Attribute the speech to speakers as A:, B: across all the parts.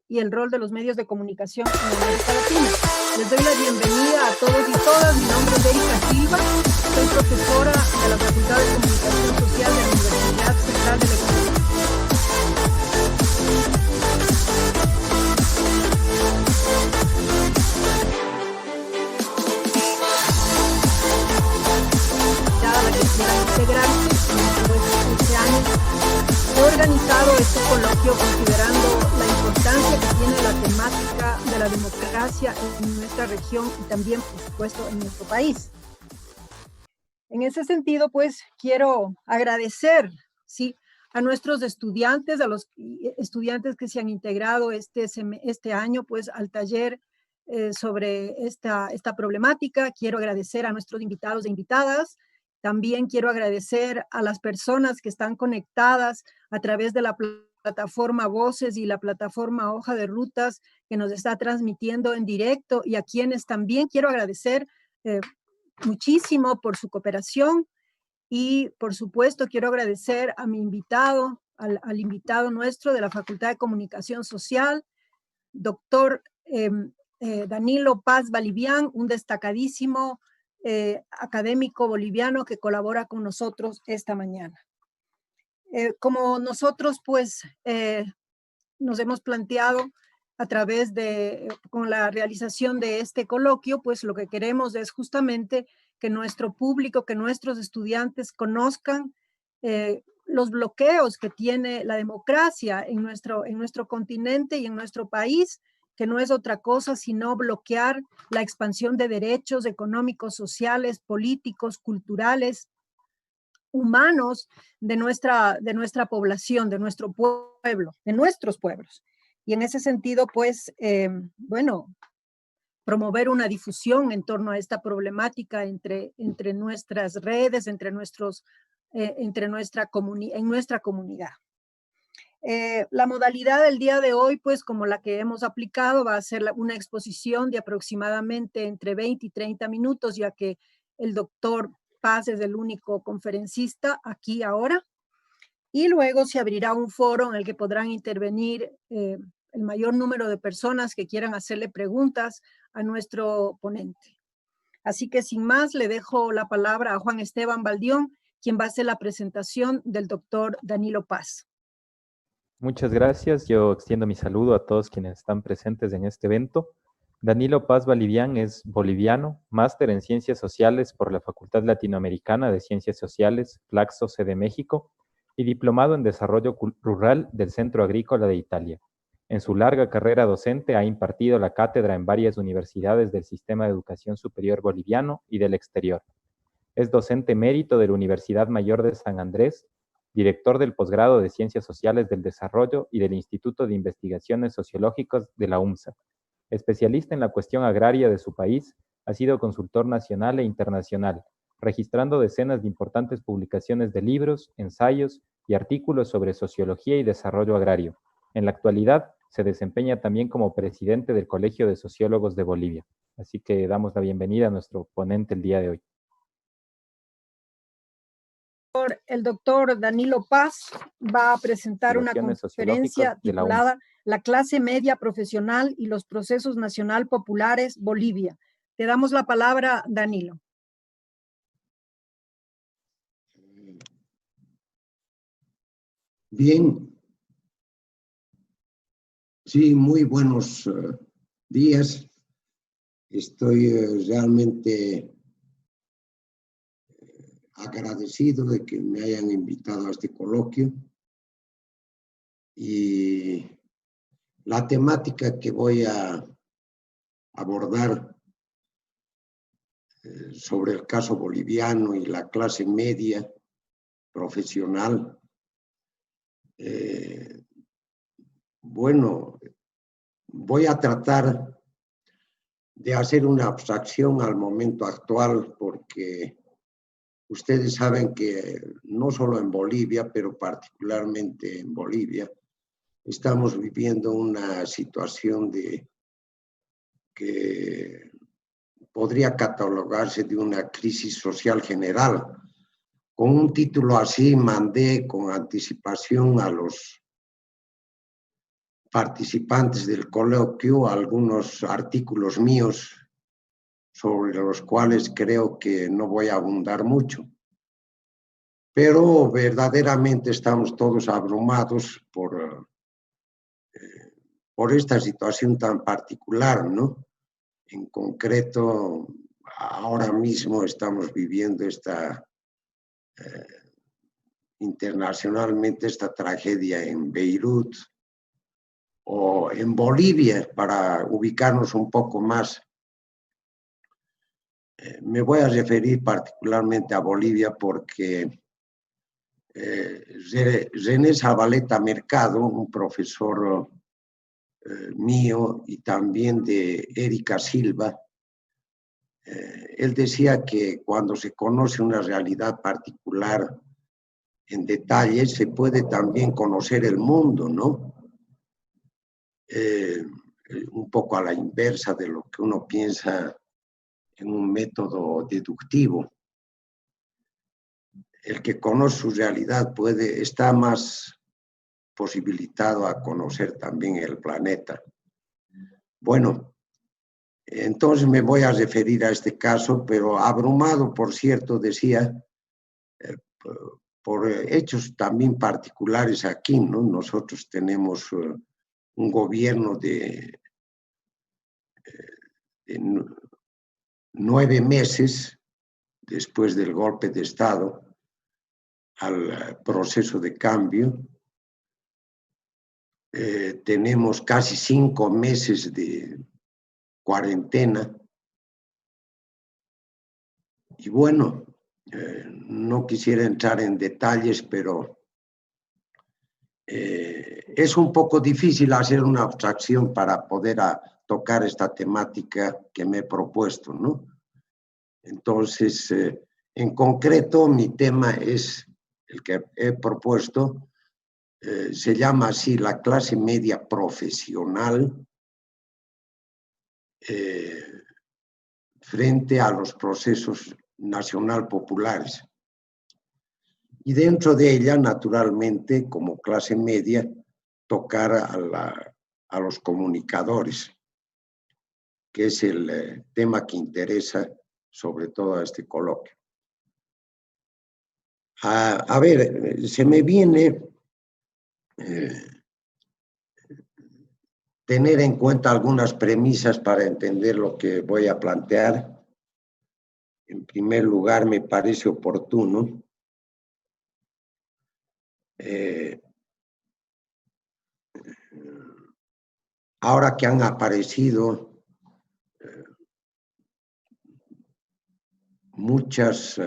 A: y el rol de los medios de comunicación en América Latina. Les doy la bienvenida a todos y todas. Mi nombre es Erika Silva, soy profesora de la Facultad de Comunicación Social de la Universidad Central del Ecuador. Integrante este año he organizado este coloquio considerando la importancia que tiene la temática de la democracia en nuestra región y también, por supuesto, en nuestro país. En ese sentido, pues, quiero agradecer, ¿sí?, a nuestros estudiantes, a los estudiantes que se han integrado este año, pues, al taller sobre esta problemática. Quiero agradecer a nuestros invitados e invitadas. También quiero agradecer a las personas que están conectadas a través de la plataforma Voces y la plataforma Hoja de Rutas que nos está transmitiendo en directo, y a quienes también quiero agradecer muchísimo por su cooperación. Y por supuesto quiero agradecer a mi invitado, al invitado nuestro de la Facultad de Comunicación Social, doctor Danilo Paz Balivián, un destacadísimo académico boliviano que colabora con nosotros esta mañana. Como nosotros pues nos hemos planteado a través con la realización de este coloquio, pues lo que queremos es justamente que nuestro público, que nuestros estudiantes conozcan los bloqueos que tiene la democracia en nuestro continente y en nuestro país, que no es otra cosa sino bloquear la expansión de derechos económicos, sociales, políticos, culturales, humanos de nuestra población, de nuestro pueblo, de nuestros pueblos. Y en ese sentido, pues, bueno, promover una difusión en torno a esta problemática entre nuestras redes, en nuestra comunidad. La modalidad del día de hoy, pues como la que hemos aplicado, va a ser una exposición de aproximadamente entre 20 y 30 minutos, ya que el doctor Paz es el único conferencista aquí ahora. Y luego se abrirá un foro en el que podrán intervenir el mayor número de personas que quieran hacerle preguntas a nuestro ponente. Así que sin más, le dejo la palabra a Juan Esteban Baldión, quien va a hacer la presentación del doctor Danilo Paz.
B: Muchas gracias. Yo extiendo mi saludo a todos quienes están presentes en este evento. Danilo Paz Balivián es boliviano, máster en Ciencias Sociales por la Facultad Latinoamericana de Ciencias Sociales, Flaxo, sede México, y diplomado en Desarrollo Rural del Centro Agrícola de Italia. En su larga carrera docente ha impartido la cátedra en varias universidades del Sistema de Educación Superior Boliviano y del exterior. Es docente emérito de la Universidad Mayor de San Andrés, director del posgrado de Ciencias Sociales del Desarrollo y del Instituto de Investigaciones Sociológicas de la UMSA. Especialista en la cuestión agraria de su país, ha sido consultor nacional e internacional, registrando decenas de importantes publicaciones de libros, ensayos y artículos sobre sociología y desarrollo agrario. En la actualidad, se desempeña también como presidente del Colegio de Sociólogos de Bolivia. Así que damos la bienvenida a nuestro ponente el día de hoy.
A: El doctor Danilo Paz va a presentar una conferencia titulada La clase media profesional y los procesos nacional populares Bolivia. Te damos la palabra, Danilo.
C: Bien. Sí, muy buenos días. Estoy realmente agradecido de que me hayan invitado a este coloquio, y la temática que voy a abordar sobre el caso boliviano y la clase media profesional, bueno, voy a tratar de hacer una abstracción al momento actual, porque ustedes saben que no solo en Bolivia, pero particularmente en Bolivia, estamos viviendo una situación que podría catalogarse de una crisis social general. Con un título así mandé con anticipación a los participantes del coloquio algunos artículos míos sobre los cuales creo que no voy a abundar mucho. Pero verdaderamente estamos todos abrumados por esta situación tan particular, ¿no? En concreto, ahora mismo estamos viviendo internacionalmente esta tragedia en Beirut o en Bolivia, para ubicarnos un poco más. Me voy a referir particularmente a Bolivia porque René Zavaleta Mercado, un profesor mío y también de Erika Silva, él decía que cuando se conoce una realidad particular en detalle, se puede también conocer el mundo, ¿no? Un poco a la inversa de lo que uno piensa en un método deductivo. El que conoce su realidad está más posibilitado a conocer también el planeta. Bueno, entonces me voy a referir a este caso, pero abrumado, por cierto, decía, por hechos también particulares aquí, ¿no? Nosotros tenemos un gobierno de 9 meses después del golpe de Estado al proceso de cambio. Tenemos casi 5 meses de cuarentena. Y bueno, no quisiera entrar en detalles, pero es un poco difícil hacer una abstracción para poder tocar esta temática que me he propuesto, ¿no? Entonces, en concreto, mi tema es el que he propuesto, se llama así la clase media profesional frente a los procesos nacional populares. Y dentro de ella, naturalmente, como clase media, tocar a los comunicadores, que es el tema que interesa sobre todo a este coloquio. A ver, se me viene tener en cuenta algunas premisas para entender lo que voy a plantear. En primer lugar, me parece oportuno ahora que han aparecido muchas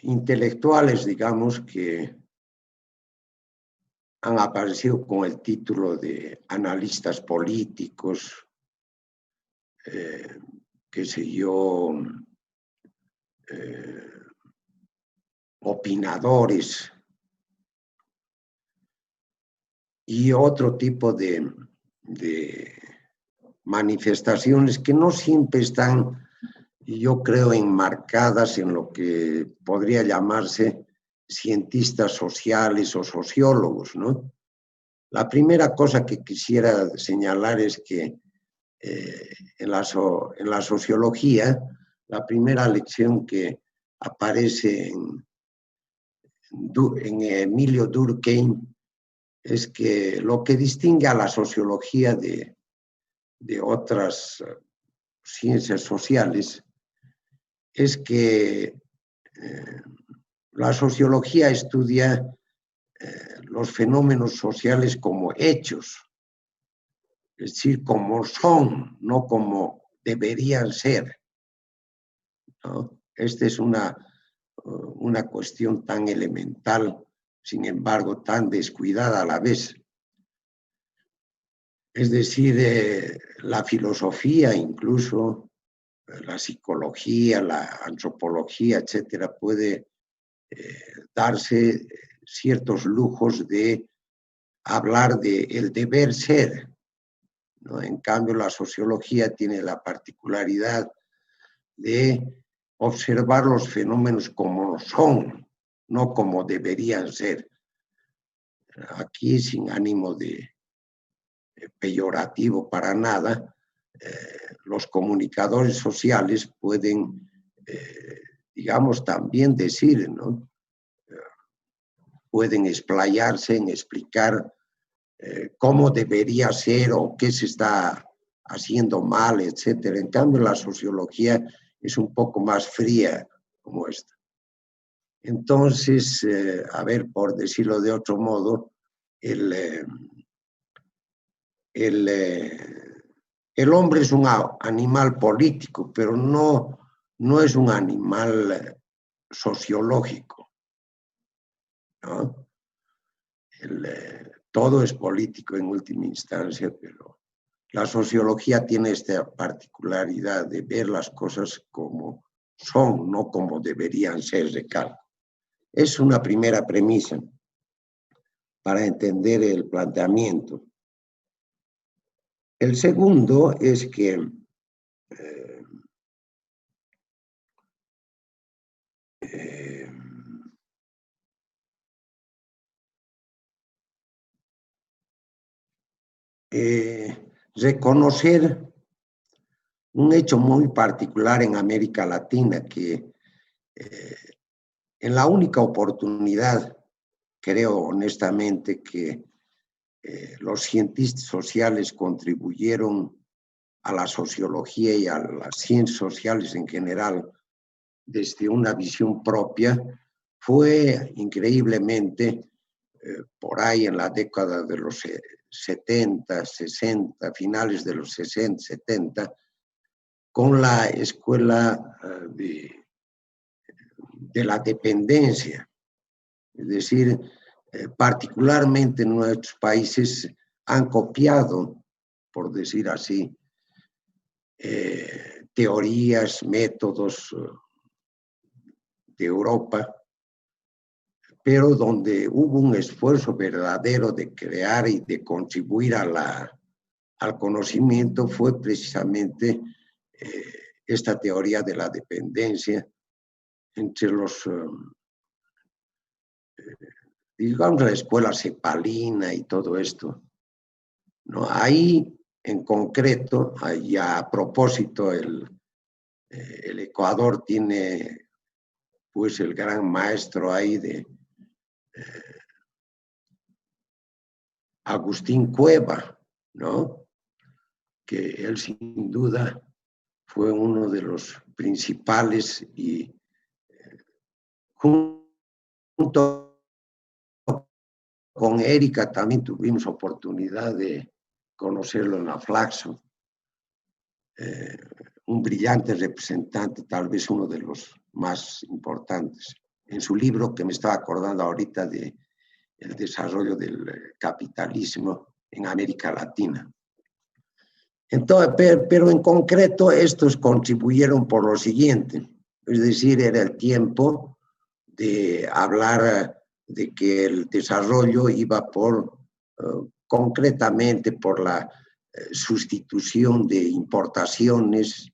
C: intelectuales, digamos, que han aparecido con el título de analistas políticos, qué sé yo, opinadores y otro tipo de manifestaciones que no siempre están, yo creo, enmarcadas en lo que podría llamarse cientistas sociales o sociólogos, ¿no? La primera cosa que quisiera señalar es que en la sociología, la primera lección que aparece en Emilio Durkheim es que lo que distingue a la sociología de otras ciencias sociales es que la sociología estudia los fenómenos sociales como hechos, es decir, como son, no como deberían ser, ¿no? Esta es una cuestión tan elemental, sin embargo, tan descuidada a la vez. Es decir, la filosofía, incluso la psicología, la antropología, etcétera, puede darse ciertos lujos de hablar del deber ser, ¿no? En cambio, la sociología tiene la particularidad de observar los fenómenos como son, no como deberían ser. aquí sin ánimo de peyorativo para nada, los comunicadores sociales pueden, digamos, también decir, ¿no? Pueden explayarse en explicar cómo debería ser o qué se está haciendo mal, etcétera. En cambio, la sociología es un poco más fría como esta. Entonces, a ver, por decirlo de otro modo, el hombre es un animal político, pero no es un animal sociológico, ¿no? Todo es político en última instancia, pero la sociología tiene esta particularidad de ver las cosas como son, no como deberían ser, recalco. Es una primera premisa para entender el planteamiento. El segundo es que reconocer un hecho muy particular en América Latina, que en la única oportunidad, creo honestamente, que los cientistas sociales contribuyeron a la sociología y a las ciencias sociales en general desde una visión propia, fue increíblemente por ahí en la década de los 70, 60, finales de los 60, 70, con la escuela de la dependencia. Es decir, particularmente en nuestros países han copiado, por decir así, teorías, métodos de Europa, pero donde hubo un esfuerzo verdadero de crear y de contribuir al conocimiento fue precisamente esta teoría de la dependencia entre los, digamos, la escuela cepalina y todo esto, ¿no? Ahí, en concreto, y a propósito, el Ecuador tiene, pues, el gran maestro ahí de Agustín Cueva, ¿no? Que él sin duda fue uno de los principales y junto con Erika también tuvimos oportunidad de conocerlo en la Flaxo, un brillante representante, tal vez uno de los más importantes. En su libro, que me estaba acordando ahorita de el desarrollo del capitalismo en América Latina. Entonces, pero en concreto estos contribuyeron por lo siguiente, es decir, era el tiempo de hablar de que el desarrollo iba por, concretamente por la sustitución de importaciones,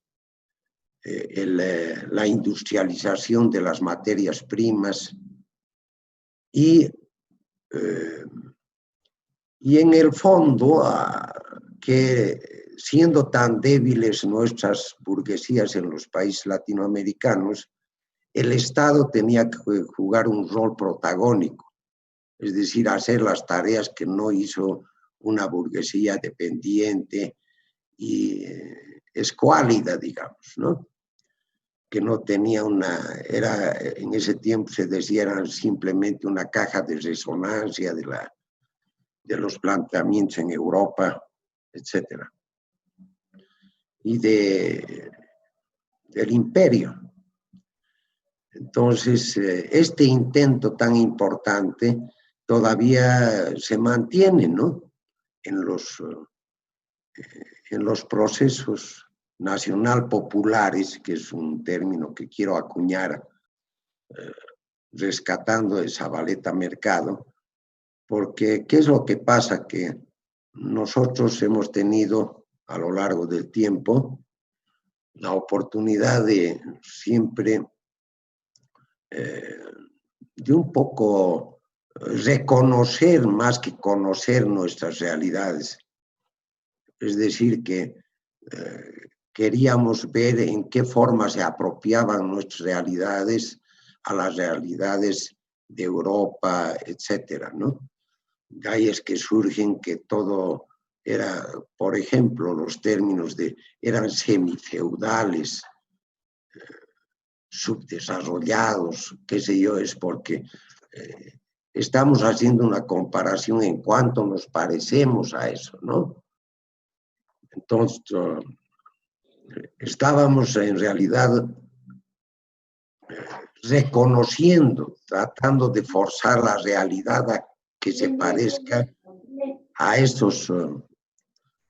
C: la industrialización de las materias primas y en el fondo que siendo tan débiles nuestras burguesías en los países latinoamericanos, el Estado tenía que jugar un rol protagónico, es decir, hacer las tareas que no hizo una burguesía dependiente y escuálida, digamos, ¿no? Que no tenía era en ese tiempo se decía, eran simplemente una caja de resonancia de los planteamientos en Europa, etcétera, y del imperio. Entonces, este intento tan importante todavía se mantiene, ¿no? En los procesos nacional populares, que es un término que quiero acuñar rescatando de Zavaleta Mercado, porque ¿qué es lo que pasa? Que nosotros hemos tenido a lo largo del tiempo la oportunidad de siempre de un poco reconocer más que conocer nuestras realidades. Es decir, que queríamos ver en qué forma se apropiaban nuestras realidades a las realidades de Europa, etcétera, ¿no? De ahí es que surgen que todo era, por ejemplo, los términos eran semifeudales, subdesarrollados, qué sé yo, es porque estamos haciendo una comparación en cuanto nos parecemos a eso, ¿no? Entonces, estábamos en realidad reconociendo, tratando de forzar la realidad a que se parezca a estos.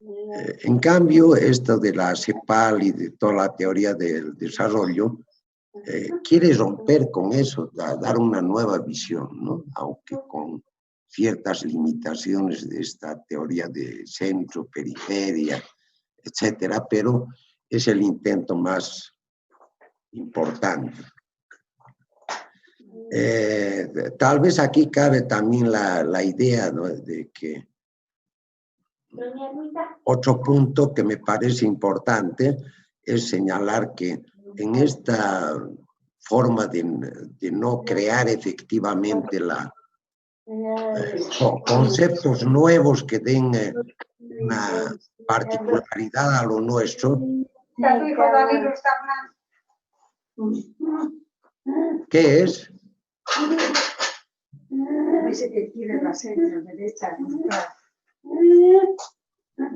C: En cambio, esto de la CEPAL y de toda la teoría del desarrollo quiere romper con eso, dar una nueva visión, ¿no? Aunque con ciertas limitaciones de esta teoría de centro, periferia, etcétera, pero es el intento más importante. Tal vez aquí cabe también la idea, ¿no?, de que otro punto que me parece importante es señalar que en esta forma de no crear efectivamente conceptos nuevos que den una particularidad a lo nuestro. ¿Qué es?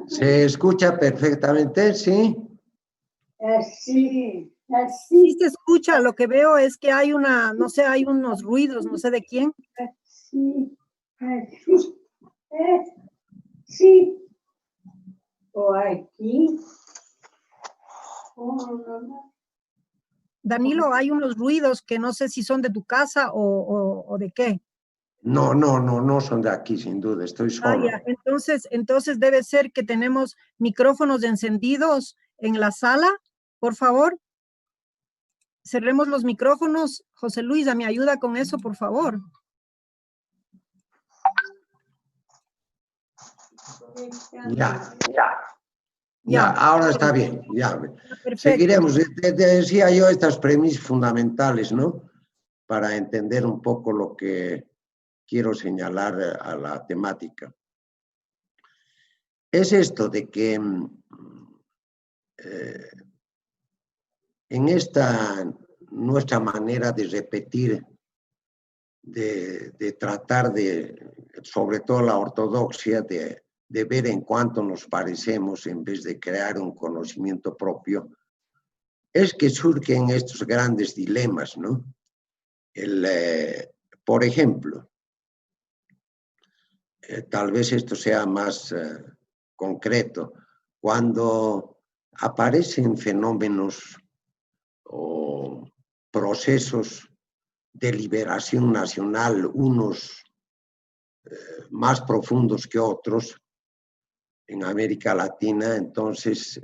C: ¿Se escucha perfectamente? ¿Sí?
A: Sí. Sí se escucha, lo que veo es que hay no sé, hay unos ruidos, no sé de quién.
D: Sí. O aquí.
A: Danilo, hay unos ruidos que no sé si son de tu casa o de qué.
C: No son de aquí, sin duda, estoy solo.
A: Ya. Entonces debe ser que tenemos micrófonos encendidos en la sala, por favor. Cerremos los micrófonos. José Luis, ¿me ayuda con eso, por favor?
C: Ya, ahora está bien, ya.
A: Perfecto.
C: Seguiremos. Te decía yo estas premisas fundamentales, ¿no? Para entender un poco lo que quiero señalar a la temática. Es esto de que en esta nuestra manera de repetir, de tratar sobre todo la ortodoxia, de ver en cuánto nos parecemos en vez de crear un conocimiento propio, es que surgen estos grandes dilemas, ¿no? Por ejemplo, tal vez esto sea más concreto, cuando aparecen fenómenos o procesos de liberación nacional, unos más profundos que otros en América Latina, entonces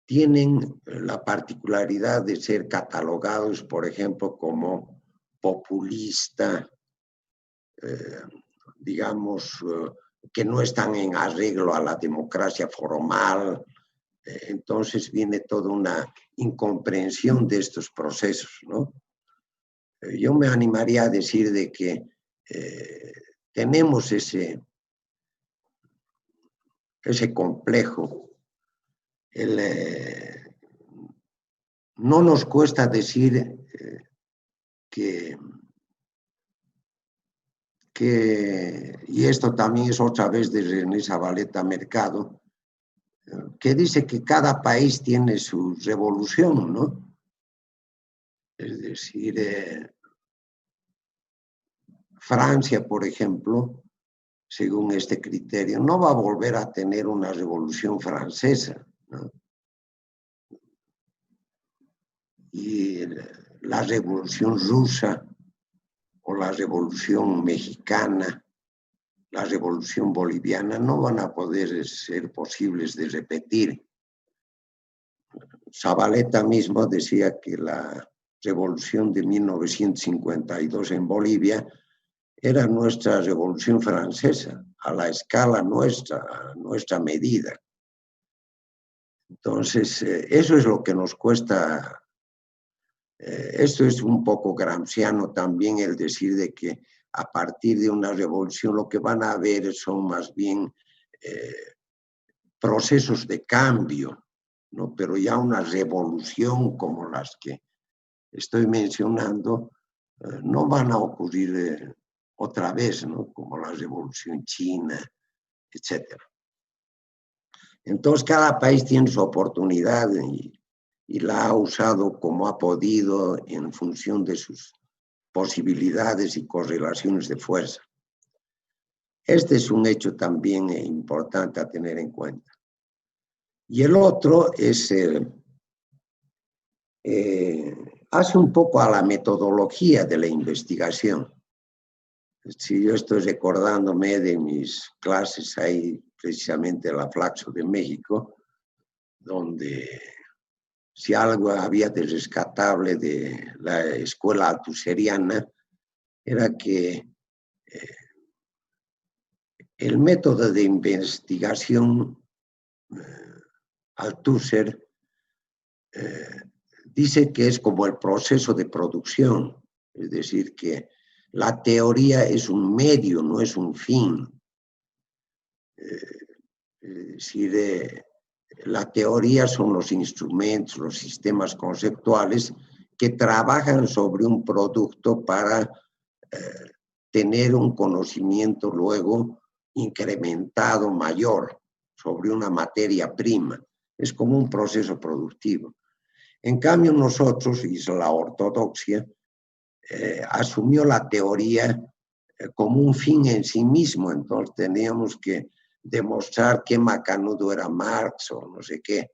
C: tienen la particularidad de ser catalogados, por ejemplo, como populista, digamos, que no están en arreglo a la democracia formal. Entonces viene toda una incomprensión de estos procesos, ¿no? Yo me animaría a decir de que tenemos ese complejo. No nos cuesta decir y esto también es otra vez de René Zavaleta Mercado, que dice que cada país tiene su revolución, ¿no? Es decir, Francia, por ejemplo, según este criterio, no va a volver a tener una revolución francesa, ¿no? Y la revolución rusa o la revolución mexicana, la revolución boliviana, no van a poder ser posibles de repetir. Zavaleta mismo decía que la revolución de 1952 en Bolivia era nuestra Revolución Francesa, a la escala nuestra, a nuestra medida. Entonces, eso es lo que nos cuesta. Esto es un poco gramsciano también, el decir de que a partir de una revolución lo que van a haber son más bien procesos de cambio, ¿no? Pero ya una revolución como las que estoy mencionando no van a ocurrir otra vez, ¿no? Como la revolución china, etc. Entonces, cada país tiene su oportunidad y la ha usado como ha podido en función de sus posibilidades y correlaciones de fuerza. Este es un hecho también importante a tener en cuenta. Y el otro es, hace un poco a la metodología de la investigación. Si yo estoy recordándome de mis clases ahí, precisamente en la Flaxo de México, donde si algo había de rescatable de la escuela altuseriana, era que el método de investigación Althusser dice que es como el proceso de producción, es decir, que la teoría es un medio, no es un fin. Es decir, la teoría son los instrumentos, los sistemas conceptuales que trabajan sobre un producto para tener un conocimiento luego incrementado mayor sobre una materia prima. Es como un proceso productivo. En cambio, nosotros, y la ortodoxia, asumió la teoría como un fin en sí mismo. Entonces teníamos que demostrar que macanudo era Marx o no sé qué,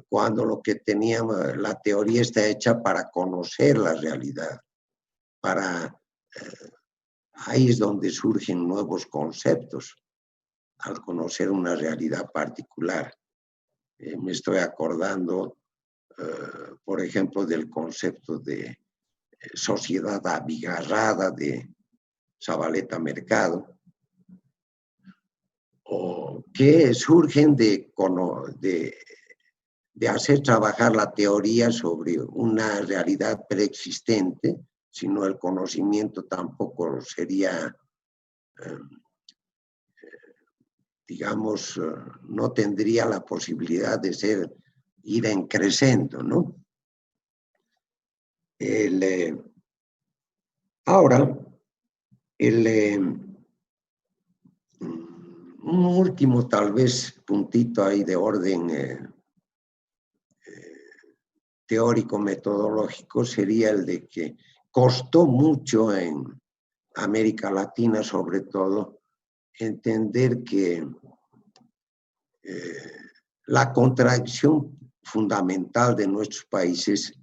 C: cuando lo que teníamos, la teoría está hecha para conocer la realidad, para ahí es donde surgen nuevos conceptos, al conocer una realidad particular. Me estoy acordando, por ejemplo, del concepto de sociedad abigarrada de Zabaleta Mercado, o que surgen de hacer trabajar la teoría sobre una realidad preexistente, sino el conocimiento tampoco sería, digamos, no tendría la posibilidad de ir en crescendo, ¿no? Ahora, un último tal vez puntito ahí de orden teórico metodológico sería el de que costó mucho en América Latina sobre todo entender que la contradicción fundamental de nuestros países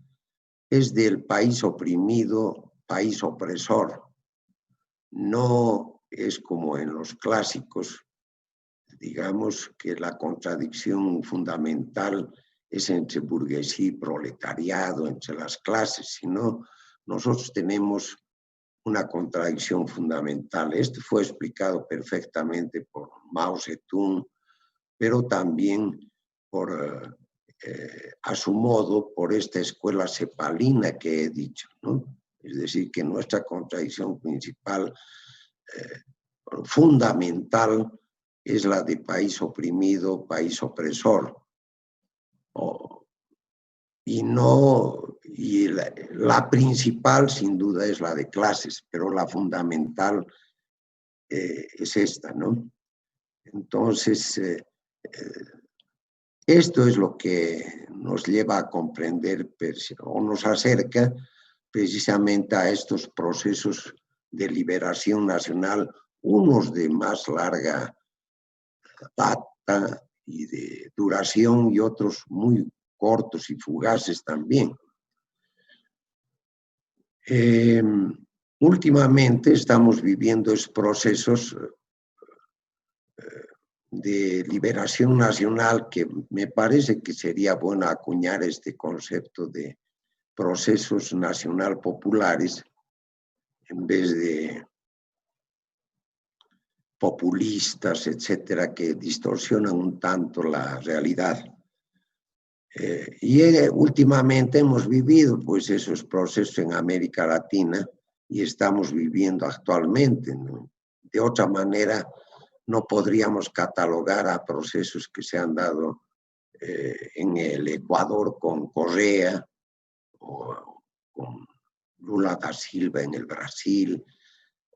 C: es del país oprimido, país opresor. No es como en los clásicos, digamos que la contradicción fundamental es entre burguesía y proletariado, entre las clases, sino nosotros tenemos una contradicción fundamental. Esto fue explicado perfectamente por Mao Zedong, pero también por, a su modo, por esta escuela cepalina que he dicho, ¿no? Es decir, que nuestra contradicción principal, fundamental, es la de país oprimido, país opresor. Y la principal, sin duda, es la de clases, pero la fundamental es esta, ¿no? Entonces, esto es lo que nos lleva a comprender o nos acerca precisamente a estos procesos de liberación nacional, unos de más larga data y de duración y otros muy cortos y fugaces también. Últimamente estamos viviendo estos procesos de liberación nacional que me parece que sería bueno acuñar este concepto de procesos nacional populares en vez de populistas, etcétera, que distorsionan un tanto la realidad. Últimamente hemos vivido pues esos procesos en América Latina y estamos viviendo actualmente, ¿no? De otra manera, no podríamos catalogar a procesos que se han dado en el Ecuador con Correa o con Lula da Silva en el Brasil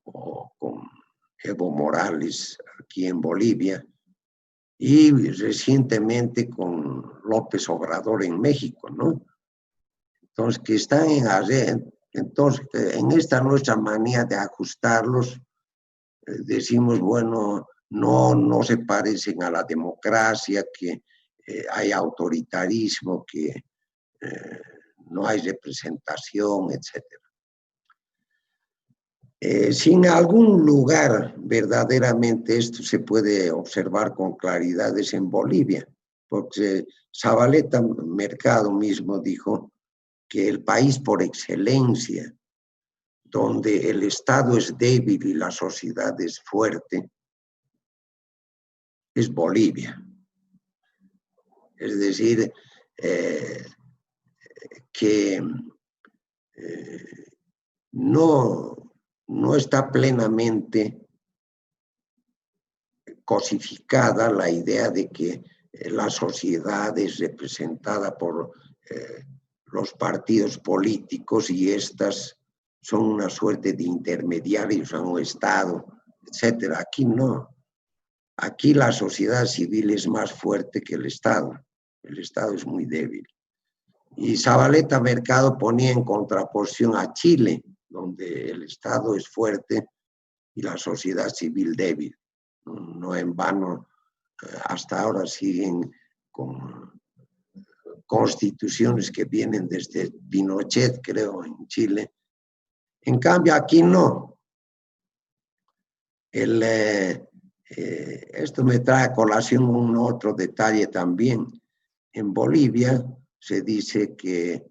C: o con Evo Morales aquí en Bolivia y recientemente con López Obrador en México, ¿no? Entonces, que están entonces, en esta nuestra manía de ajustarlos, decimos, bueno, no se parecen a la democracia, que hay autoritarismo, que no hay representación, etc. Si en algún lugar verdaderamente esto se puede observar con claridad es en Bolivia, porque Zavaleta Mercado mismo dijo que el país por excelencia, donde el Estado es débil y la sociedad es fuerte, es Bolivia. Es decir, que no está plenamente cosificada la idea de que la sociedad es representada por los partidos políticos y estas son una suerte de intermediarios a un Estado, etcétera. Aquí no. Aquí la sociedad civil es más fuerte que el Estado. El Estado es muy débil. Y Zavaleta Mercado ponía en contraposición a Chile, donde el Estado es fuerte y la sociedad civil débil. No en vano, hasta ahora siguen con constituciones que vienen desde Pinochet, creo, en Chile. En cambio, aquí no. Esto me trae a colación un otro detalle también. En Bolivia se dice que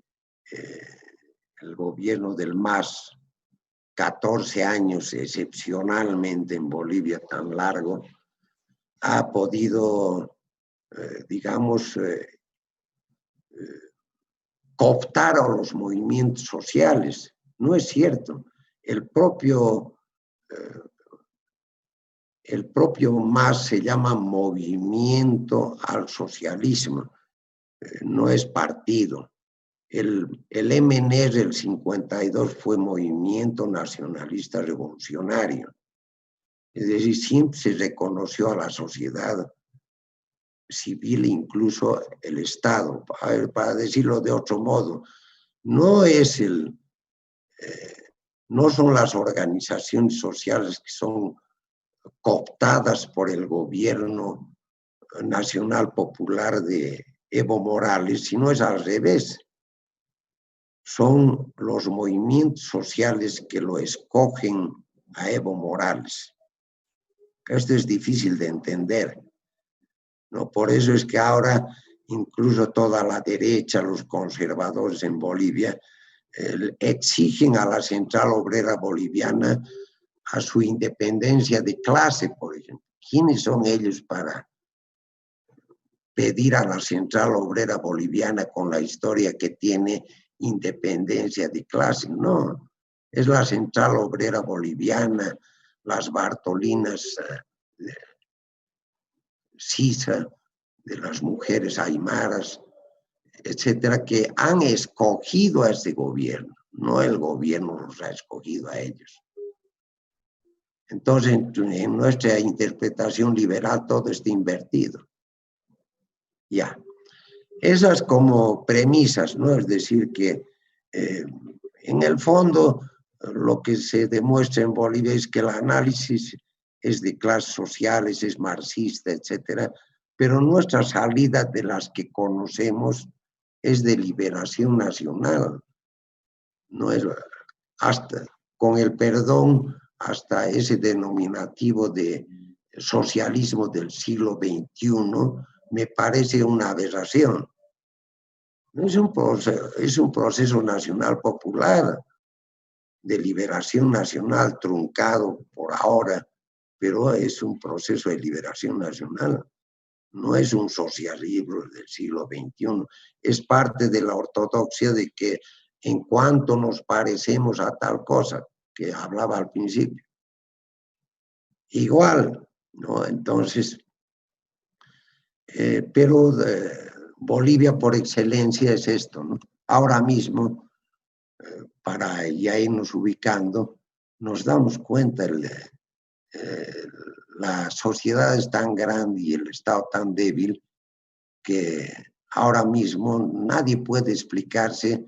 C: el gobierno del MAS, 14 años excepcionalmente en Bolivia tan largo, ha podido, digamos, cooptar a los movimientos sociales. No es cierto. El propio MAS se llama Movimiento al Socialismo, no es partido. El MNR del 52 fue Movimiento Nacionalista Revolucionario. Es decir, siempre se reconoció a la sociedad civil, incluso el Estado. Para decirlo de otro modo, no son las organizaciones sociales que son cooptadas por el gobierno nacional popular de Evo Morales, sino es al revés. Son los movimientos sociales que lo escogen a Evo Morales. Esto es difícil de entender, ¿no? Por eso es que ahora incluso toda la derecha, los conservadores en Bolivia, exigen a la Central Obrera Boliviana a su independencia de clase, por ejemplo. ¿Quiénes son ellos para pedir a la Central Obrera Boliviana, con la historia que tiene, independencia de clase? No, es la Central Obrera Boliviana, las Bartolinas Sisa, de las mujeres aymaras, etcétera, que han escogido a este gobierno, no el gobierno los ha escogido a ellos. Entonces, en nuestra interpretación liberal todo está invertido. Ya. Esas como premisas, ¿no? Es decir, que en el fondo lo que se demuestra en Bolivia es que el análisis es de clases sociales, es marxista, etcétera, pero nuestra salida de las que conocemos es de liberación nacional. No es hasta, con el perdón, hasta ese denominativo de socialismo del siglo XXI, me parece una aberración. Es un proceso nacional popular, de liberación nacional truncado por ahora, pero es un proceso de liberación nacional. No es un socialismo del siglo XXI. Es parte de la ortodoxia de que en cuanto nos parecemos a tal cosa que hablaba al principio, igual, ¿no? Entonces, pero Bolivia por excelencia es esto, ¿no? Ahora mismo, para ya irnos ubicando, nos damos cuenta, la sociedad es tan grande y el Estado tan débil que ahora mismo nadie puede explicarse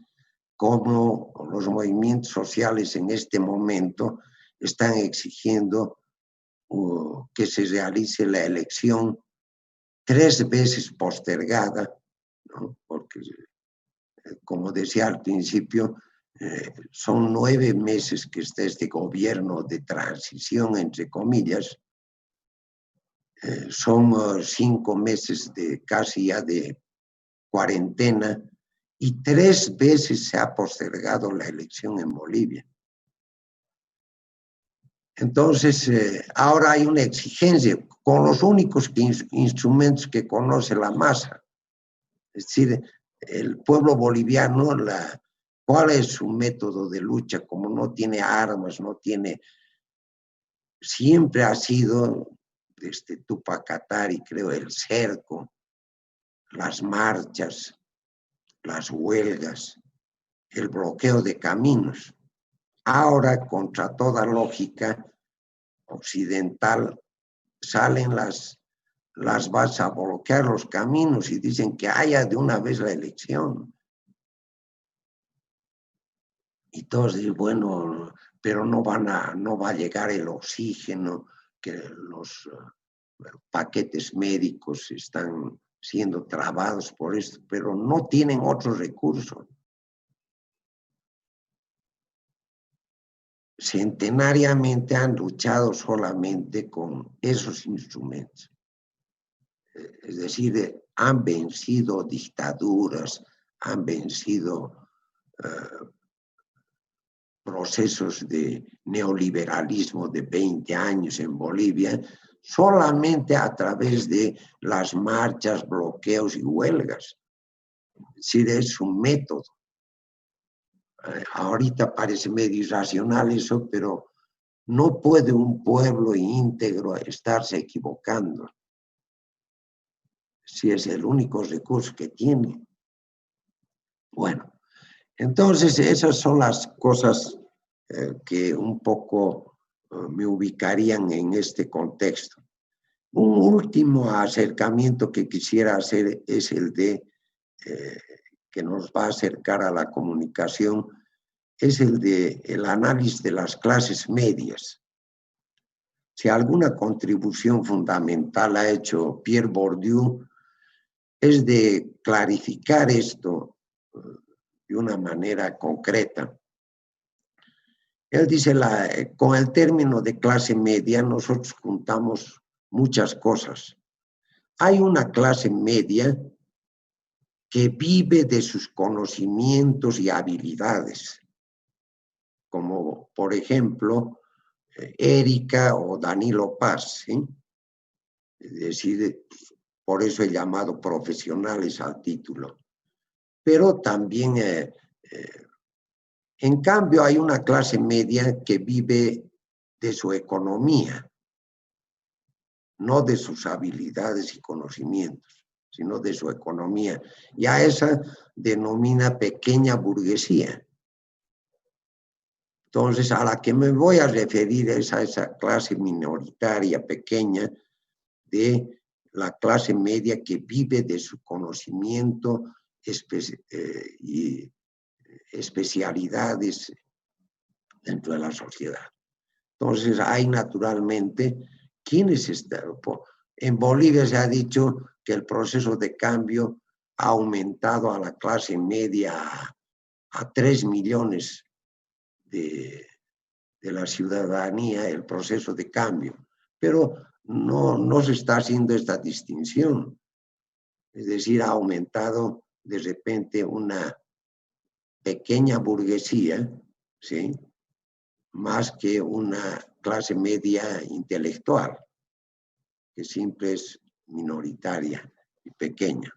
C: cómo los movimientos sociales en este momento están exigiendo que se realice la elección 3 veces postergada, ¿no? Porque, como decía al principio, son 9 meses que está este gobierno de transición, entre comillas, son 5 meses de casi ya de cuarentena y 3 veces se ha postergado la elección en Bolivia. Entonces, ahora hay una exigencia con los únicos instrumentos que conoce la masa. Es decir, el pueblo boliviano, ¿cuál es su método de lucha? Como no tiene armas, no tiene... Siempre ha sido, desde Tupac Katari, creo, el cerco, las marchas, las huelgas, el bloqueo de caminos. Ahora, contra toda lógica occidental, salen las vas a bloquear los caminos y dicen que haya de una vez la elección. Y todos dicen, bueno, pero no va a llegar el oxígeno, que los paquetes médicos están siendo trabados por esto, pero no tienen otros recursos. Centenariamente han luchado solamente con esos instrumentos. Es decir, han vencido dictaduras, han vencido procesos de neoliberalismo de 20 años en Bolivia, solamente a través de las marchas, bloqueos y huelgas. Es decir, es un método. Ahorita parece medio irracional eso, pero no puede un pueblo íntegro estarse equivocando si es el único recurso que tiene. Bueno, entonces esas son las cosas que un poco me ubicarían en este contexto. Un último acercamiento que quisiera hacer es el de que nos va a acercar a la comunicación, es el análisis de las clases medias. Si alguna contribución fundamental ha hecho Pierre Bourdieu, es de clarificar esto de una manera concreta. Él dice, con el término de clase media nosotros juntamos muchas cosas. Hay una clase media que vive de sus conocimientos y habilidades, como por ejemplo Erika o Danilo Paz, ¿sí? Es decir, por eso he llamado profesionales al título. Pero también, en cambio, hay una clase media que vive de su economía, no de sus habilidades y conocimientos, sino de su economía. Y a esa denomina pequeña burguesía. Entonces, a la que me voy a referir es a esa clase minoritaria, pequeña, de la clase media que vive de su conocimiento y especialidades dentro de la sociedad. Entonces, hay naturalmente quienes están. En Bolivia se ha dicho que el proceso de cambio ha aumentado a la clase media a 3 millones de la ciudadanía, el proceso de cambio, pero no se está haciendo esta distinción. Es decir, ha aumentado de repente una pequeña burguesía, ¿sí? Más que una clase media intelectual, que siempre es minoritaria y pequeña.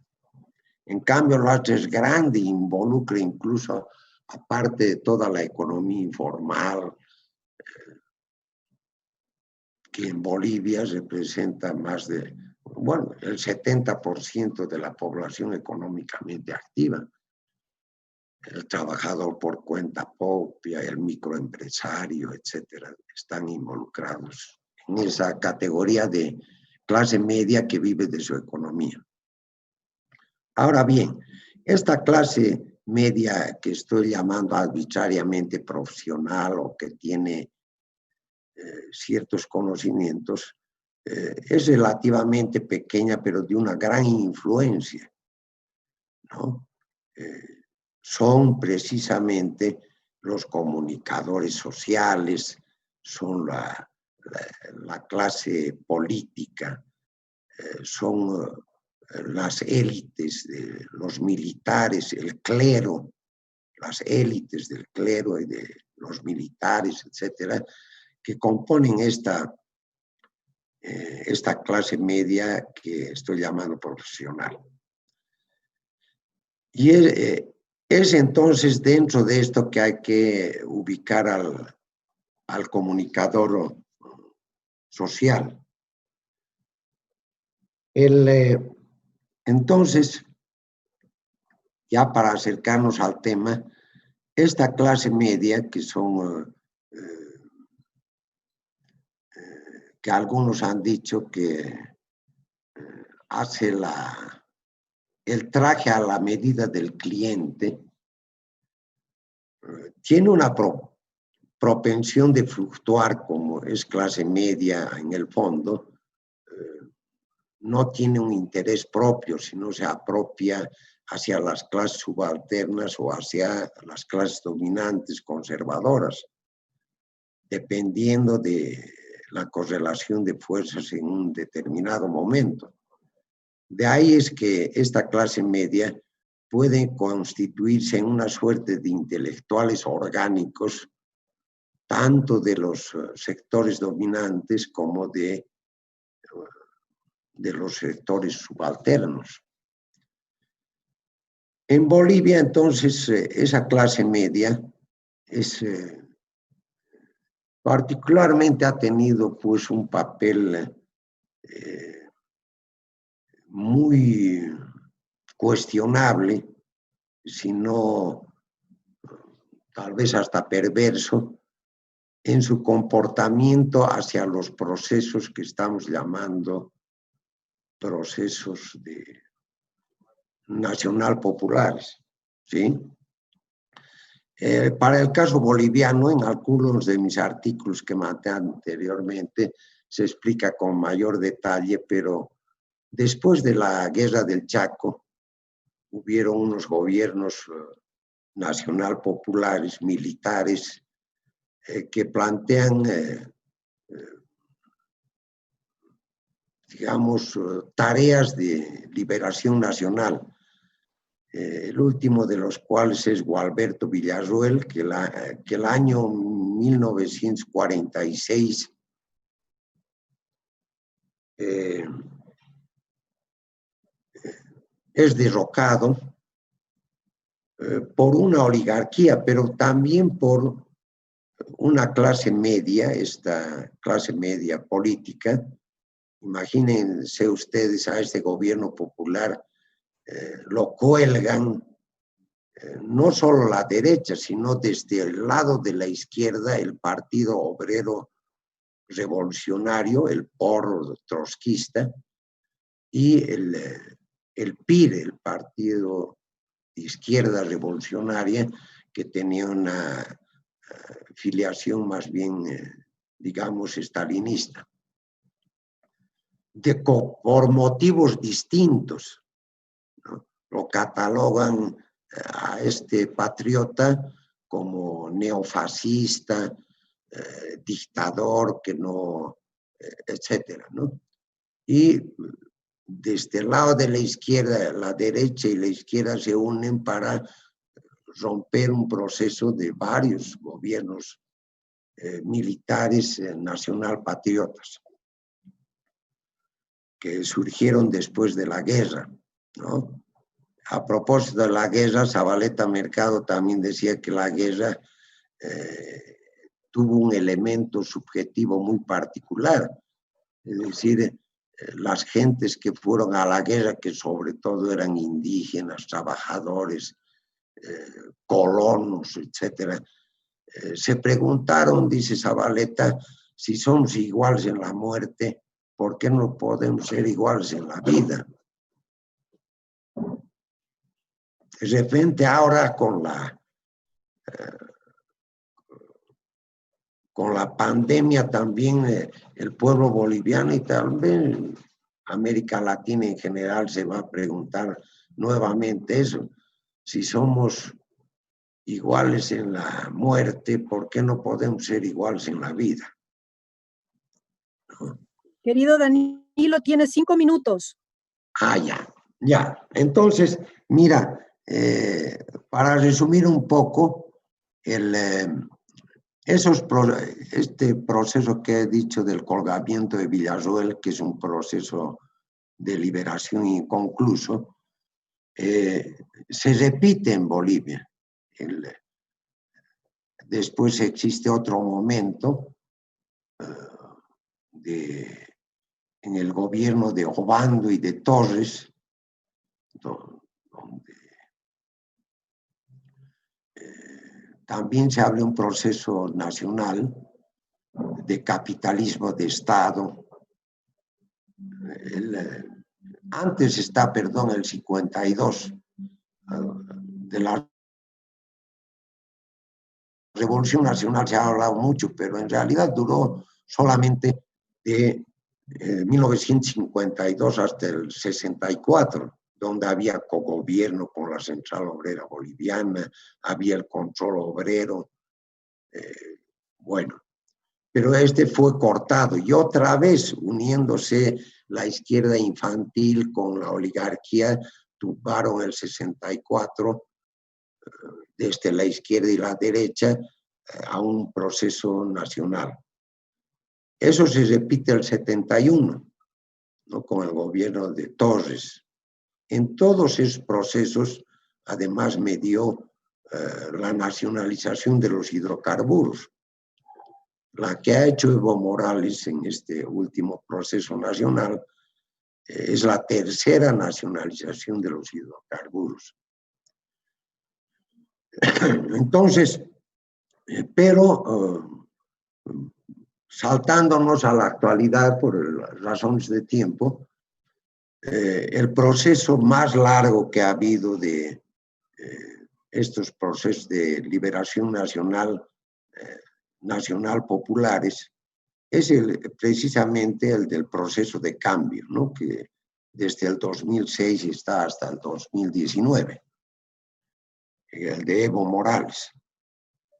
C: En cambio, la otra es grande, involucra incluso, aparte de toda la economía informal, que en Bolivia representa más de, bueno, el 70% de la población económicamente activa. El trabajador por cuenta propia, el microempresario, etcétera, están involucrados en esa categoría de clase media que vive de su economía. Ahora bien, esta clase media que estoy llamando arbitrariamente profesional o que tiene ciertos conocimientos, es relativamente pequeña, pero de una gran influencia, ¿no? Son precisamente los comunicadores sociales, son la clase política, son las élites de los militares, el clero, las élites del clero y de los militares, etcétera, que componen esta clase media que estoy llamando profesional. Y es entonces dentro de esto que hay que ubicar al comunicador social. Entonces, ya para acercarnos al tema, esta clase media, que son, que algunos han dicho que hace el traje a la medida del cliente, tiene una propensión de fluctuar como es clase media en el fondo, no tiene un interés propio, sino se apropia hacia las clases subalternas o hacia las clases dominantes conservadoras, dependiendo de la correlación de fuerzas en un determinado momento. De ahí es que esta clase media puede constituirse en una suerte de intelectuales orgánicos, tanto de los sectores dominantes como de los sectores subalternos. En Bolivia, entonces, esa clase media particularmente ha tenido pues un papel muy cuestionable, si no tal vez hasta perverso, en su comportamiento hacia los procesos que estamos llamando procesos nacional populares, ¿sí? Para el caso boliviano, en algunos de mis artículos que mandé anteriormente, se explica con mayor detalle, pero después de la Guerra del Chaco, hubieron unos gobiernos nacional populares, militares, que plantean, digamos, tareas de liberación nacional. El último de los cuales es Gualberto Villarroel, que el año 1946 es derrocado por una oligarquía, pero también por una clase media, esta clase media política. Imagínense ustedes a este gobierno popular, lo cuelgan no solo la derecha, sino desde el lado de la izquierda, el Partido Obrero Revolucionario, el POR trotskista, y el PIR, el Partido de Izquierda Revolucionaria, que tenía una filiación más bien, digamos, stalinista. Por motivos distintos, ¿no? Lo catalogan a este patriota como neofascista, dictador, que no, etcétera, ¿no? Y desde el lado de la izquierda, la derecha y la izquierda se unen para romper un proceso de varios gobiernos militares nacionalpatriotas que surgieron después de la guerra, ¿no? A propósito de la guerra, Zabaleta Mercado también decía que la guerra tuvo un elemento subjetivo muy particular, es decir, las gentes que fueron a la guerra, que sobre todo eran indígenas, trabajadores, colonos, etcétera, se preguntaron, dice Zabaleta, si somos iguales en la muerte, ¿por qué no podemos ser iguales en la vida? De repente ahora con la pandemia también el pueblo boliviano y también América Latina en general se va a preguntar nuevamente eso, si somos iguales en la muerte, ¿por qué no podemos ser iguales en la vida? ¿No?
A: Querido Danilo, tienes 5 minutos.
C: Ya. Entonces, mira, para resumir un poco, este proceso que he dicho del colgamiento de Villarroel, que es un proceso de liberación inconcluso, se repite en Bolivia. Después existe otro momento en el gobierno de Obando y de Torres, donde también se abre un proceso nacional de capitalismo de Estado. Antes está, el 52, de la Revolución Nacional se ha hablado mucho, pero en realidad duró solamente de 1952 hasta el 64, donde había cogobierno con la Central Obrera Boliviana, había el control obrero, bueno, pero este fue cortado y otra vez uniéndose la izquierda infantil con la oligarquía, tumbaron el 64 desde la izquierda y la derecha a un proceso nacional. Eso se repite el 71, ¿no? Con el gobierno de Torres. En todos esos procesos, además, me dio la nacionalización de los hidrocarburos. La que ha hecho Evo Morales en este último proceso nacional es la tercera nacionalización de los hidrocarburos. Entonces, pero saltándonos a la actualidad por razones de tiempo, el proceso más largo que ha habido de estos procesos de liberación nacional populares es precisamente el del proceso de cambio, ¿no? Que desde el 2006 está hasta el 2019, el de Evo Morales.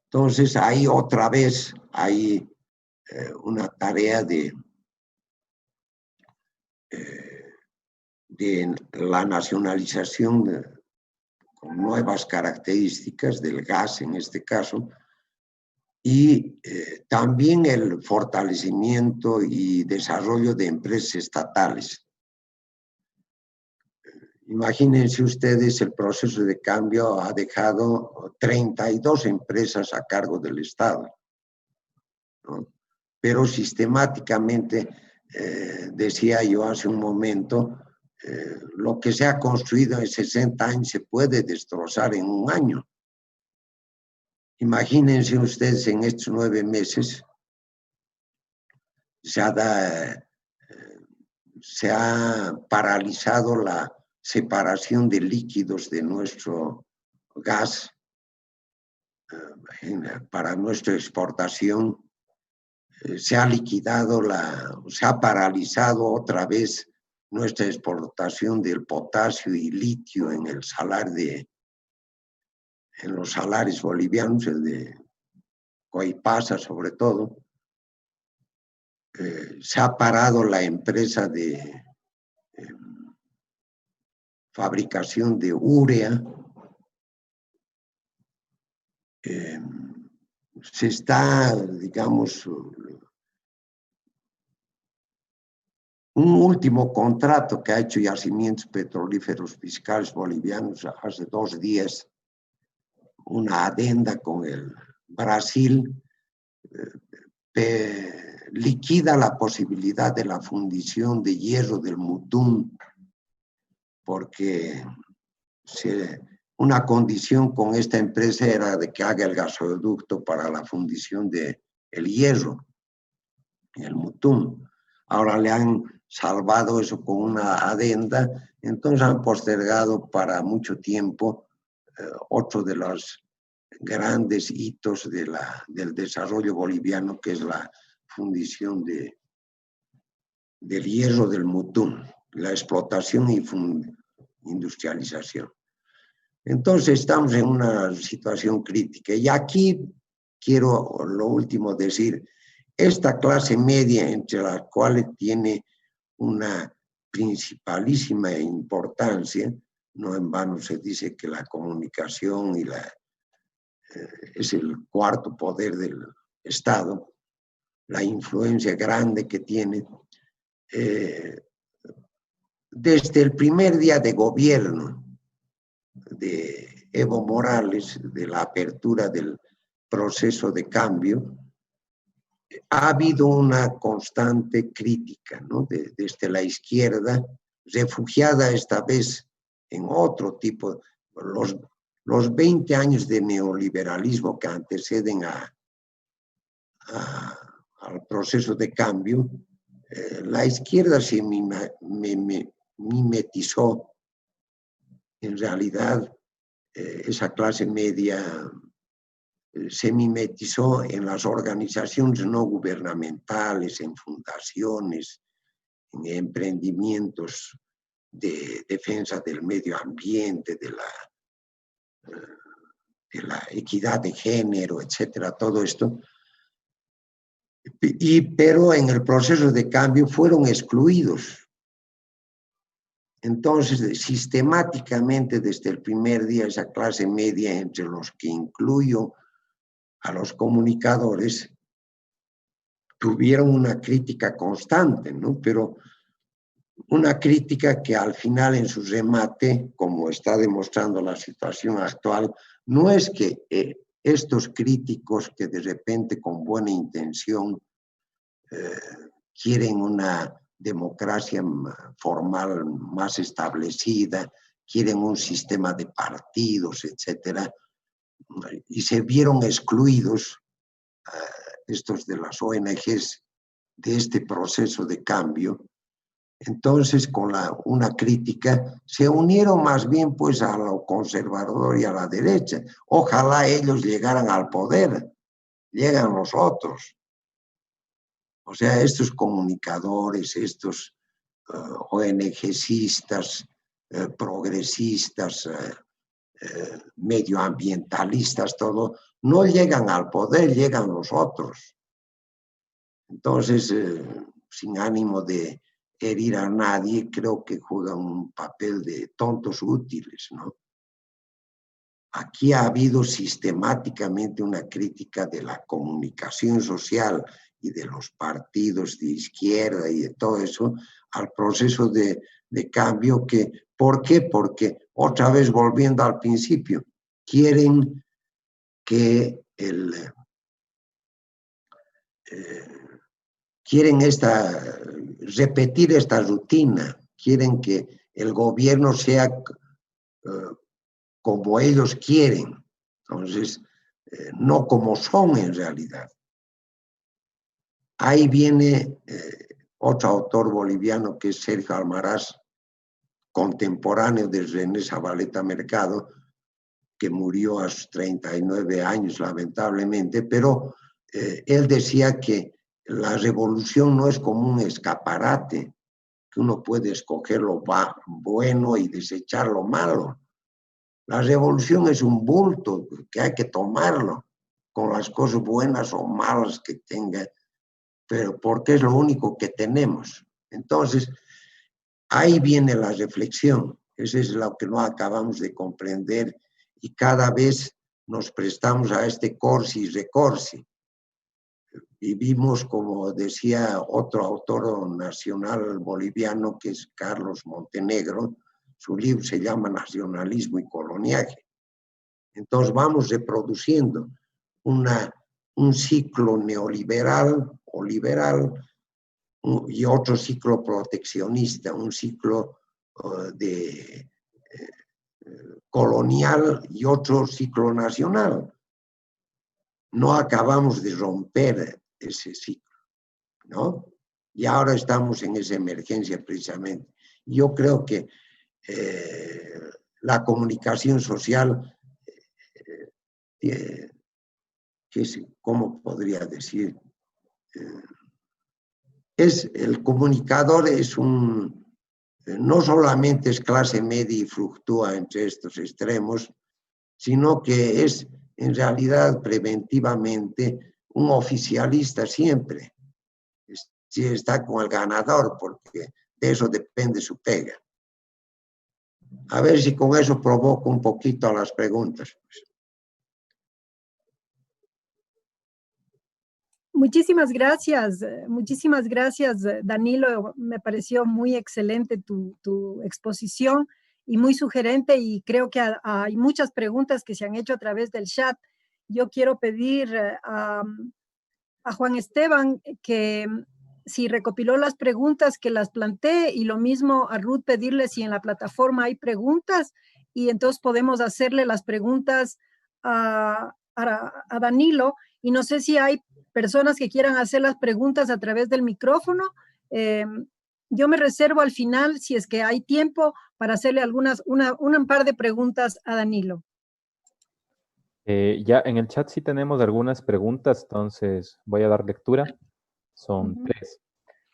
C: Entonces, ahí otra vez hay una tarea de la nacionalización con nuevas características del gas en este caso, y también el fortalecimiento y desarrollo de empresas estatales. Imagínense ustedes, el proceso de cambio ha dejado 32 empresas a cargo del Estado, ¿no? Pero sistemáticamente, decía yo hace un momento, lo que se ha construido en 60 años se puede destrozar en un año. Imagínense ustedes en estos 9 meses se ha paralizado la separación de líquidos de nuestro gas para nuestra exportación. Se ha liquidado se ha paralizado otra vez nuestra exportación del potasio y litio en el salar en los salares bolivianos, el de Coipasa sobre todo. Se ha parado la empresa de fabricación de urea. se está, digamos, un último contrato que ha hecho Yacimientos Petrolíferos Fiscales Bolivianos hace 2 días, una adenda con el Brasil, liquida la posibilidad de la fundición de hierro del Mutum, porque una condición con esta empresa era de que haga el gasoducto para la fundición del hierro, el Mutum. Ahora le han salvado eso con una adenda, entonces han postergado para mucho tiempo otro de los grandes hitos del desarrollo boliviano, que es la fundición del hierro del Mutum, la explotación y industrialización. Entonces estamos en una situación crítica. Y aquí quiero lo último decir, esta clase media entre las cuales tiene una principalísima importancia, no en vano se dice que la comunicación es el cuarto poder del Estado, la influencia grande que tiene. Desde el primer día de gobierno de Evo Morales, de la apertura del proceso de cambio, ha habido una constante crítica, ¿no? Desde la izquierda, refugiada esta vez en otro tipo, los 20 años de neoliberalismo que anteceden al proceso de cambio, la izquierda se mimetizó. En realidad, esa clase media se mimetizó en las organizaciones no gubernamentales, en fundaciones, en emprendimientos de defensa del medio ambiente, de la equidad de género, etcétera, todo esto. Pero en el proceso de cambio fueron excluidos. Entonces, sistemáticamente desde el primer día, esa clase media, entre los que incluyo a los comunicadores, tuvieron una crítica constante, ¿no? Pero una crítica que al final, en su remate, como está demostrando la situación actual, no es que estos críticos que de repente con buena intención quieren una democracia formal más establecida, quieren un sistema de partidos, etcétera, y se vieron excluidos estos de las ONGs de este proceso de cambio. Entonces, con una crítica, se unieron más bien pues a lo conservador y a la derecha. Ojalá ellos llegaran al poder, llegan los otros. O sea, estos comunicadores, estos ONGistas, progresistas, medioambientalistas, todo, no llegan al poder, llegan los otros. Entonces, sin ánimo de herir a nadie, creo que juegan un papel de tontos útiles, ¿no? Aquí ha habido sistemáticamente una crítica de la comunicación social y de los partidos de izquierda y de todo eso al proceso de cambio que, ¿por qué? Porque, otra vez volviendo al principio, quieren que quieren repetir esta rutina, quieren que el gobierno sea como ellos quieren, entonces, no como son en realidad. Ahí viene otro autor boliviano que es Sergio Almaraz, contemporáneo de René Zabaleta Mercado, que murió a sus 39 años, lamentablemente, pero él decía que la revolución no es como un escaparate, que uno puede escoger lo bueno y desechar lo malo. La revolución es un bulto que hay que tomarlo con las cosas buenas o malas que tenga, pero porque es lo único que tenemos. Entonces, ahí viene la reflexión. Eso es lo que no acabamos de comprender y cada vez nos prestamos a este corsi y recorsi. Vivimos, como decía otro autor nacional boliviano, que es Carlos Montenegro, su libro se llama Nacionalismo y Coloniaje. Entonces vamos reproduciendo un ciclo neoliberal o liberal y otro ciclo proteccionista, un ciclo colonial y otro ciclo nacional. No acabamos de romper ese ciclo, ¿no? Y ahora estamos en esa emergencia precisamente. Yo creo que la comunicación social, que es, ¿cómo podría decir? El comunicador es no solamente es clase media y fluctúa entre estos extremos, sino que es en realidad preventivamente un oficialista siempre. Si está con el ganador, porque de eso depende su pega. A ver si con eso provoco un poquito a las preguntas.
A: Muchísimas gracias, Danilo. Me pareció muy excelente tu exposición y muy sugerente, y creo que hay muchas preguntas que se han hecho a través del chat. Yo quiero pedir a Juan Esteban que si recopiló las preguntas, que las plantee, y lo mismo a Ruth, pedirle si en la plataforma hay preguntas, y entonces podemos hacerle las preguntas a Danilo, y no sé si hay personas que quieran hacer las preguntas a través del micrófono. Yo me reservo al final, si es que hay tiempo, para hacerle un par de preguntas a Danilo.
B: Ya en el chat sí tenemos algunas preguntas, entonces voy a dar lectura. Son 3.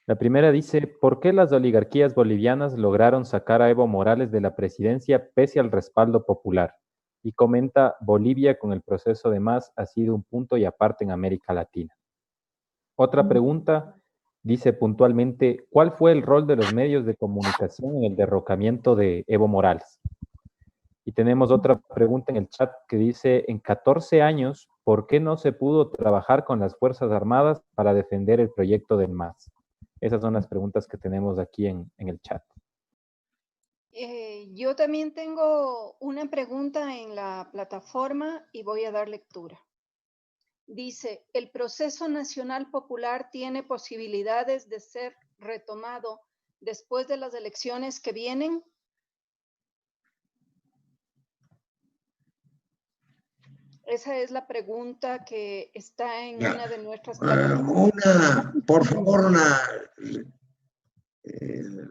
B: La primera dice, ¿por qué las oligarquías bolivianas lograron sacar a Evo Morales de la presidencia pese al respaldo popular? Y comenta, Bolivia con el proceso de MAS ha sido un punto y aparte en América Latina. Otra pregunta dice puntualmente, ¿cuál fue el rol de los medios de comunicación en el derrocamiento de Evo Morales? Y tenemos otra pregunta en el chat que dice, en 14 años, ¿por qué no se pudo trabajar con las Fuerzas Armadas para defender el proyecto del MAS? Esas son las preguntas que tenemos aquí en el chat.
E: Yo también tengo una pregunta en la plataforma y voy a dar lectura. Dice, ¿el proceso nacional popular tiene posibilidades de ser retomado después de las elecciones que vienen? Esa es la pregunta que está en una de nuestras plataformas.
C: Por favor,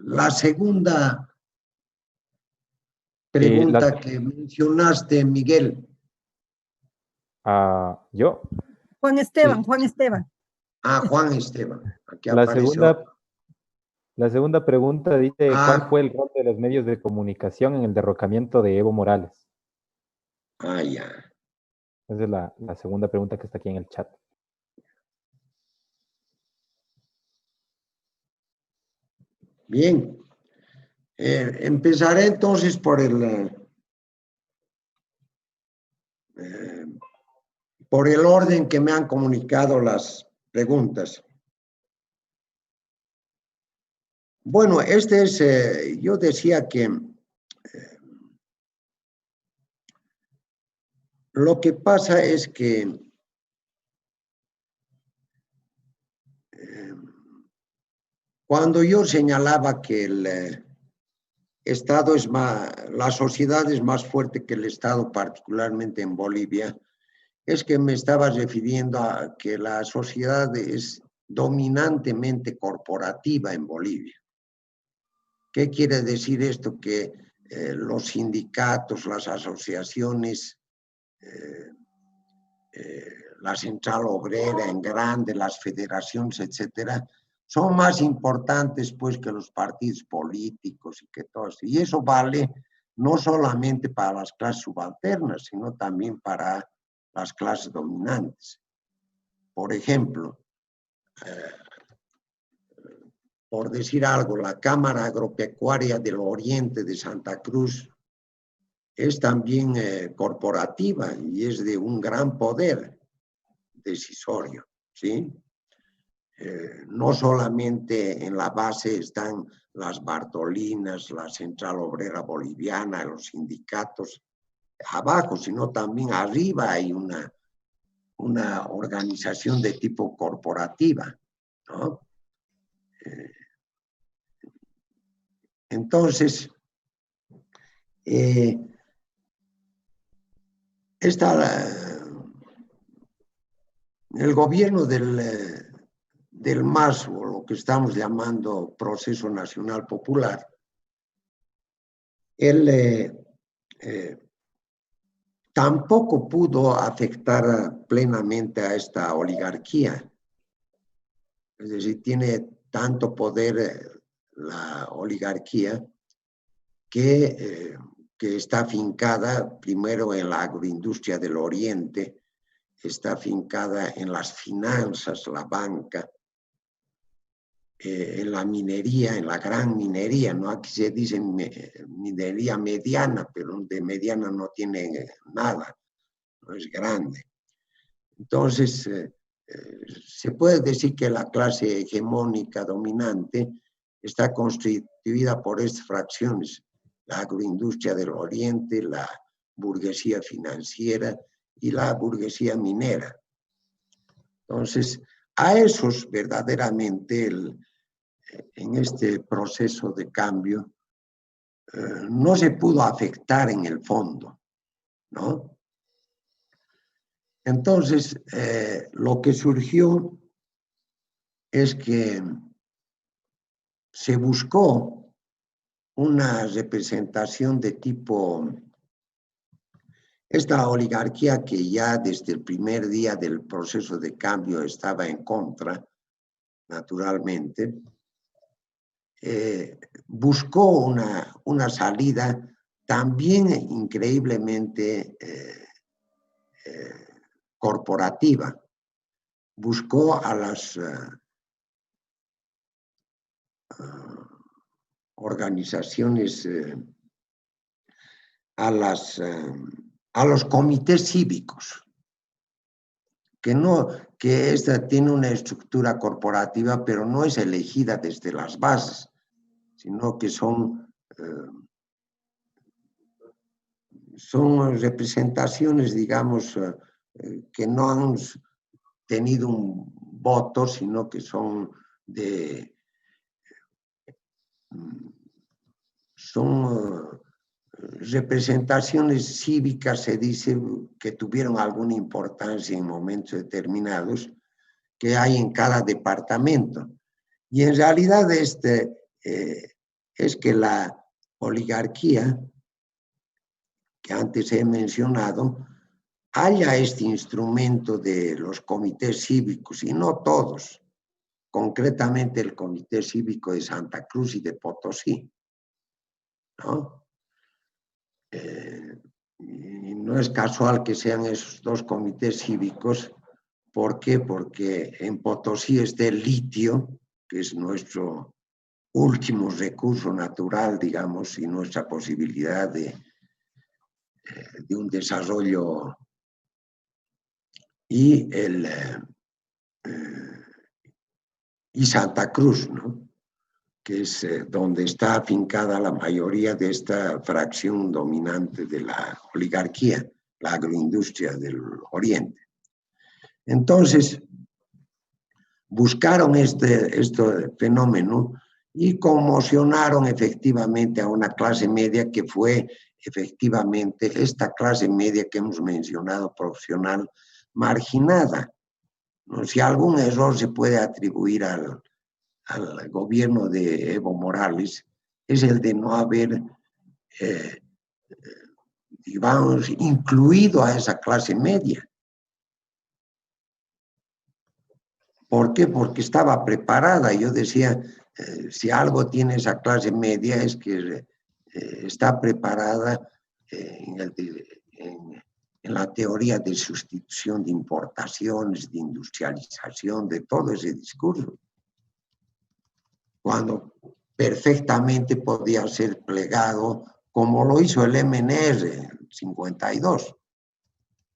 C: la segunda pregunta que mencionaste, Miguel.
B: ¿Yo?
A: Juan Esteban,
C: Sí.
A: Juan Esteban.
C: Juan Esteban. Aquí
B: la segunda pregunta dice, ¿cuál fue el rol de los medios de comunicación en el derrocamiento de Evo Morales?
C: Ya.
B: Esa es la segunda pregunta que está aquí en el chat.
C: Bien. Empezaré entonces por el orden que me han comunicado las preguntas. Bueno, yo decía que lo que pasa es que cuando yo señalaba que el Estado la sociedad es más fuerte que el Estado, particularmente en Bolivia, es que me estaba refiriendo a que la sociedad es dominantemente corporativa en Bolivia. ¿Qué quiere decir esto? Que los sindicatos, las asociaciones, la central obrera en grande, las federaciones, etcétera, son más importantes pues que los partidos políticos y que todo eso. Y eso vale no solamente para las clases subalternas, sino también para las clases dominantes. Por ejemplo, por decir algo, la Cámara Agropecuaria del Oriente de Santa Cruz es también corporativa y es de un gran poder decisorio, ¿sí? No solamente en la base están las Bartolinas, la Central Obrera Boliviana, los sindicatos abajo, sino también arriba hay una organización de tipo corporativa, ¿no? Entonces, el gobierno del MAS, o lo que estamos llamando Proceso Nacional Popular, él tampoco pudo afectar plenamente a esta oligarquía. Es decir, tiene tanto poder la oligarquía que está afincada primero en la agroindustria del Oriente, está afincada en las finanzas, la banca, en la minería, en la gran minería, ¿no? Aquí se dice minería mediana, pero de mediana no tiene nada, no es grande. Entonces, se puede decir que la clase hegemónica dominante está constituida por estas fracciones: la agroindustria del Oriente, la burguesía financiera y la burguesía minera. Entonces, a esos verdaderamente en este proceso de cambio no se pudo afectar en el fondo, ¿no? Entonces, lo que surgió es que se buscó una representación de tipo, esta oligarquía que ya desde el primer día del proceso de cambio estaba en contra, naturalmente, buscó una salida también increíblemente corporativa. Buscó a las organizaciones, a los comités cívicos, que esta tiene una estructura corporativa, pero no es elegida desde las bases, sino que son representaciones, digamos, que no han tenido un voto, sino que son representaciones cívicas, se dice, que tuvieron alguna importancia en momentos determinados que hay en cada departamento. Y en realidad es que la oligarquía, que antes he mencionado, haya este instrumento de los comités cívicos, y no todos, concretamente el Comité Cívico de Santa Cruz y de Potosí, ¿no? Y no es casual que sean esos dos comités cívicos. ¿Por qué? Porque en Potosí está el litio, que es nuestro último recurso natural, digamos, y nuestra posibilidad de un desarrollo, y Santa Cruz, ¿no? Que es donde está afincada la mayoría de esta fracción dominante de la oligarquía, la agroindustria del Oriente. Entonces, buscaron este fenómeno y conmocionaron efectivamente a una clase media que fue efectivamente esta clase media que hemos mencionado, profesional, marginada, ¿no? Si algún error se puede atribuir al gobierno de Evo Morales, es el de no haber, digamos, incluido a esa clase media. ¿Por qué? Porque estaba preparada. Yo decía, si algo tiene esa clase media es que está preparada en la teoría de sustitución de importaciones, de industrialización, de todo ese discurso, cuando perfectamente podía ser plegado como lo hizo el MNR en 52.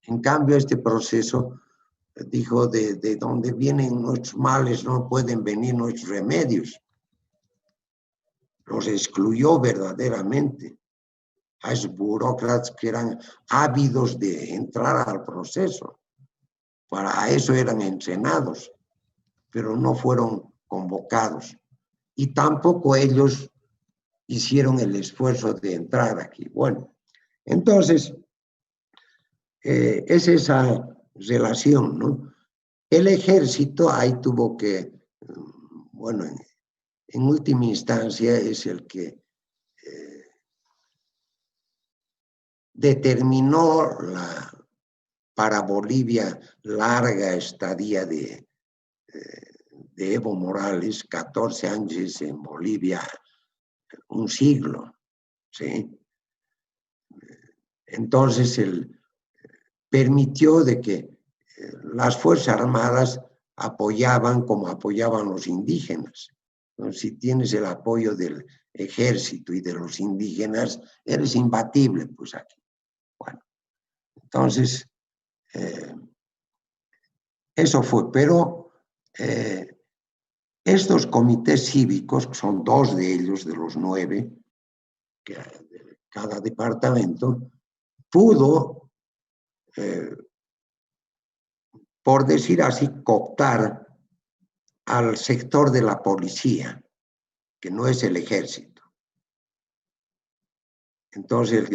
C: En cambio, este proceso dijo, de donde vienen nuestros males no pueden venir nuestros remedios. Los excluyó verdaderamente a esos burócratas que eran ávidos de entrar al proceso. Para eso eran entrenados, pero no fueron convocados. Y tampoco ellos hicieron el esfuerzo de entrar aquí. Bueno, entonces, es esa relación, ¿no? El ejército ahí tuvo que, bueno, en última instancia es el que determinó para Bolivia larga estadía de Evo Morales, 14 años en Bolivia, un siglo, ¿sí? Entonces, permitió de que las Fuerzas Armadas apoyaban como apoyaban los indígenas. Entonces, si tienes el apoyo del ejército y de los indígenas, eres imbatible, pues aquí. Bueno, entonces, eso fue, pero estos comités cívicos, que son 2 de ellos, de los 9, que de cada departamento, pudo, por decir así, cooptar al sector de la policía, que no es el ejército. Entonces,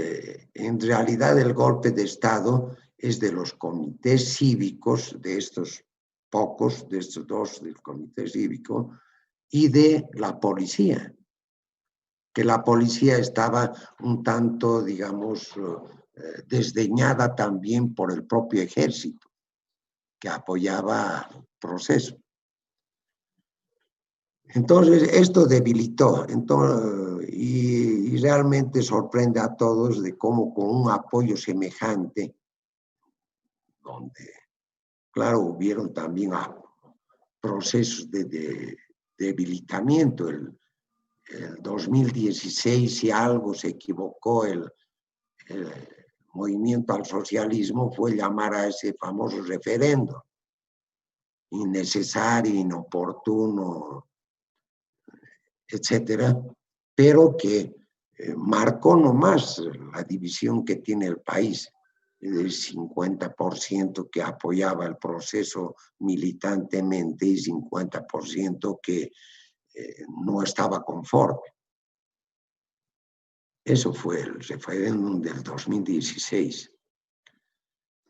C: en realidad el golpe de Estado es de los comités cívicos, de estos pocos, de estos 2 del comité cívico, y de la policía, que la policía estaba un tanto, digamos, desdeñada también por el propio ejército, que apoyaba el proceso. Entonces, esto debilitó, y realmente sorprende a todos de cómo con un apoyo semejante, donde, claro, hubieron también procesos de debilitamiento. El 2016, si algo se equivocó el movimiento al socialismo, fue llamar a ese famoso referendo. Innecesario, inoportuno, etcétera, pero que marcó nomás la división que tiene el país, el 50% que apoyaba el proceso militantemente y 50% que no estaba conforme. Eso fue el referéndum del 2016.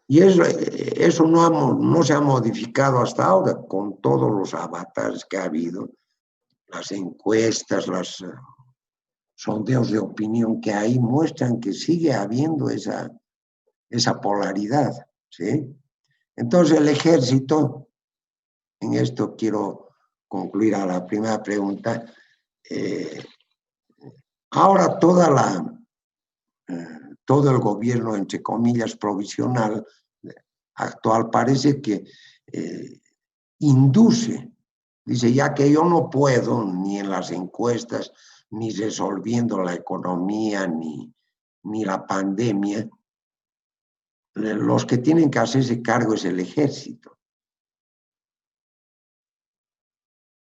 C: Y eso no se ha modificado hasta ahora, con todos los avatares que ha habido, las encuestas, los sondeos de opinión que hay muestran que sigue habiendo esa polaridad, ¿sí? Entonces el ejército, en esto quiero concluir a la primera pregunta, ahora todo el gobierno, entre comillas, provisional actual, parece que induce, dice, ya que yo no puedo, ni en las encuestas, ni resolviendo la economía, ni la pandemia, los que tienen que hacerse cargo es el ejército.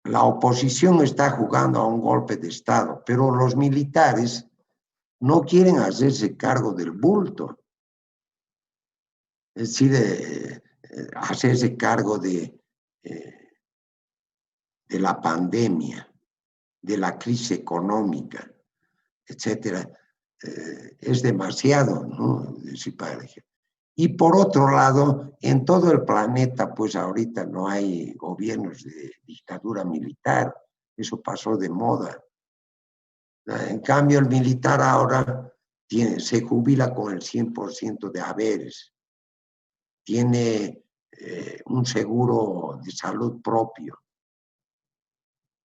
C: La oposición está jugando a un golpe de Estado, pero los militares no quieren hacerse cargo del bulto. Es decir, hacerse cargo de la pandemia, de la crisis económica, etcétera. Es demasiado, ¿no? Y por otro lado, en todo el planeta, pues ahorita no hay gobiernos de dictadura militar, eso pasó de moda. En cambio, el militar ahora se jubila con el 100% de haberes, tiene un seguro de salud propio,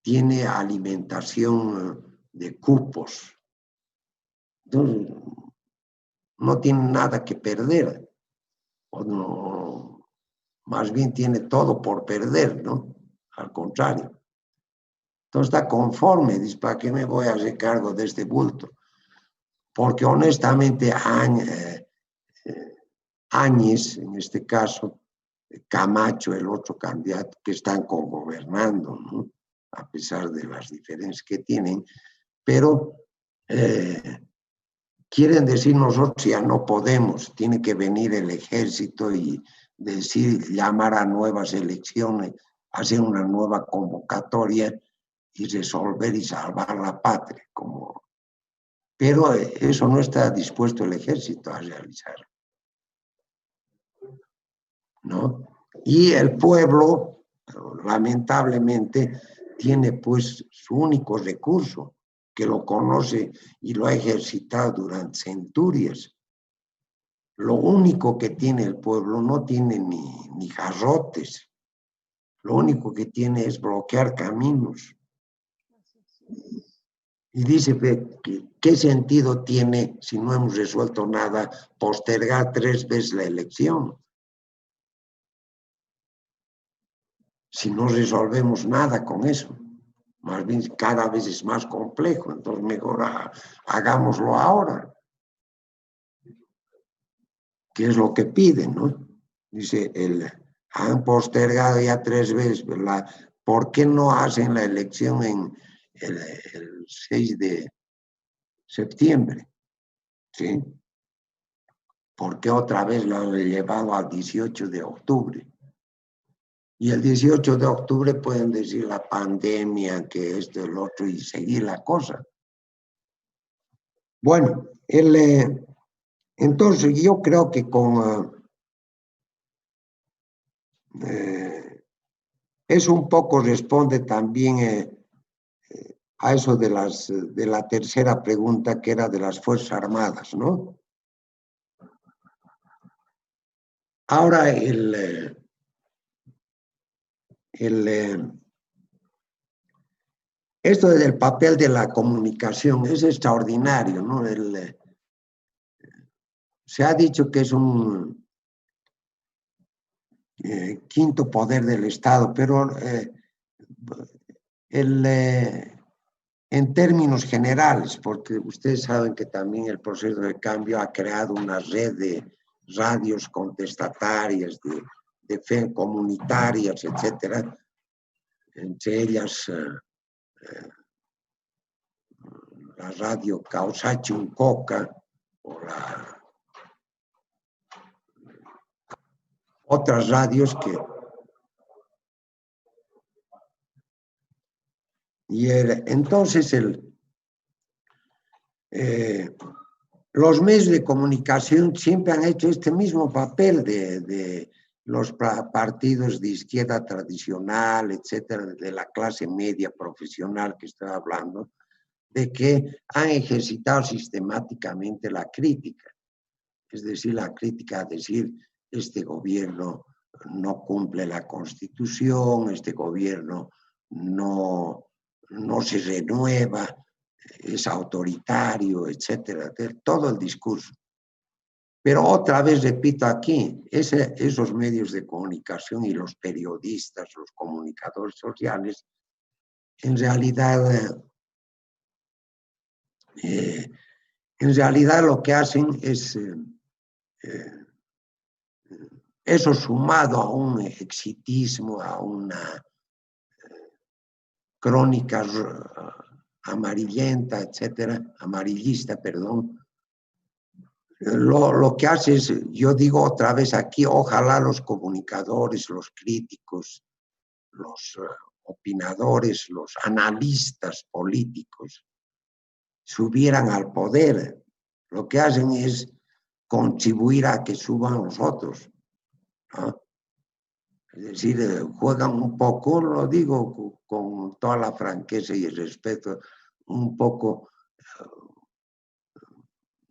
C: tiene alimentación de cupos, entonces no tiene nada que perder. O no, más bien tiene todo por perder, ¿no? Al contrario. Entonces está conforme, dice, ¿para qué me voy a hacer cargo de este bulto? porque honestamente Áñez, en este caso, Camacho, el otro candidato, que están cogobernando, ¿no? A pesar de las diferencias que tienen, pero quieren decir nosotros ya no podemos, tiene que venir el ejército y decir, llamar a nuevas elecciones, hacer una nueva convocatoria y resolver y salvar la patria. Pero eso no está dispuesto el ejército a realizar, ¿no? Y el pueblo, lamentablemente, tiene pues su único recurso, que lo conoce y lo ha ejercitado durante centurias. Lo único que tiene el pueblo no tiene ni garrotes, lo único que tiene es bloquear caminos. Y dice, ¿qué sentido tiene, si no hemos resuelto nada, postergar 3 veces la elección? Si no resolvemos nada con eso, más bien cada vez es más complejo, entonces mejor hagámoslo ahora. ¿Qué es lo que piden, no? Dice, han postergado ya 3 veces, ¿por qué no hacen la elección en el 6 de septiembre? ¿Sí? ¿Por qué otra vez lo han llevado al 18 de octubre? Y el 18 de octubre pueden decir la pandemia, que esto, el otro, y seguir la cosa. Bueno, entonces yo creo que eso un poco responde también a eso de la tercera pregunta, que era de las Fuerzas Armadas, ¿no? Ahora esto del papel de la comunicación es extraordinario, ¿no? Se ha dicho que es un quinto poder del Estado, pero en términos generales, porque ustedes saben que también el proceso de cambio ha creado una red de radios contestatarias, de fe comunitarias, etcétera, entre ellas la radio Causachi Uncoca o otras radios que... Y entonces los medios de comunicación siempre han hecho este mismo papel de los partidos de izquierda tradicional, etcétera, de la clase media profesional que estoy hablando, de que han ejercitado sistemáticamente la crítica. Es decir, la crítica a decir, este gobierno no cumple la Constitución, este gobierno no se renueva, es autoritario, etcétera, todo el discurso. Pero otra vez repito aquí, esos medios de comunicación y los periodistas, los comunicadores sociales, en realidad lo que hacen es eso sumado a un exitismo, a una crónica amarillenta, etcétera, amarillista, perdón. Lo que hace es, yo digo otra vez aquí, ojalá los comunicadores, los críticos, los opinadores, los analistas políticos subieran al poder. Lo que hacen es contribuir a que suban los otros, ¿no? Es decir, juegan un poco, lo digo con toda la franqueza y el respeto, un poco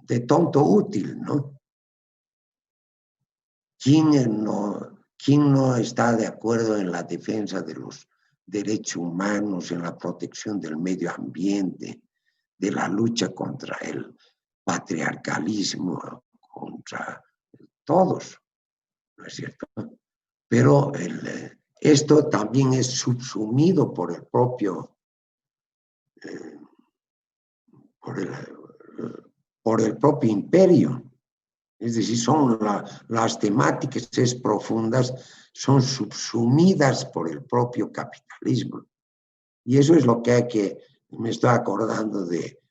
C: de tonto útil, ¿no? ¿Quién no está de acuerdo en la defensa de los derechos humanos, en la protección del medio ambiente, de la lucha contra el patriarcalismo, contra todos, ¿no es cierto? Pero esto también es subsumido por el propio, por el propio imperio. Es decir, son las temáticas profundas, son subsumidas por el propio capitalismo. Y eso es lo que hay que, me estoy acordando de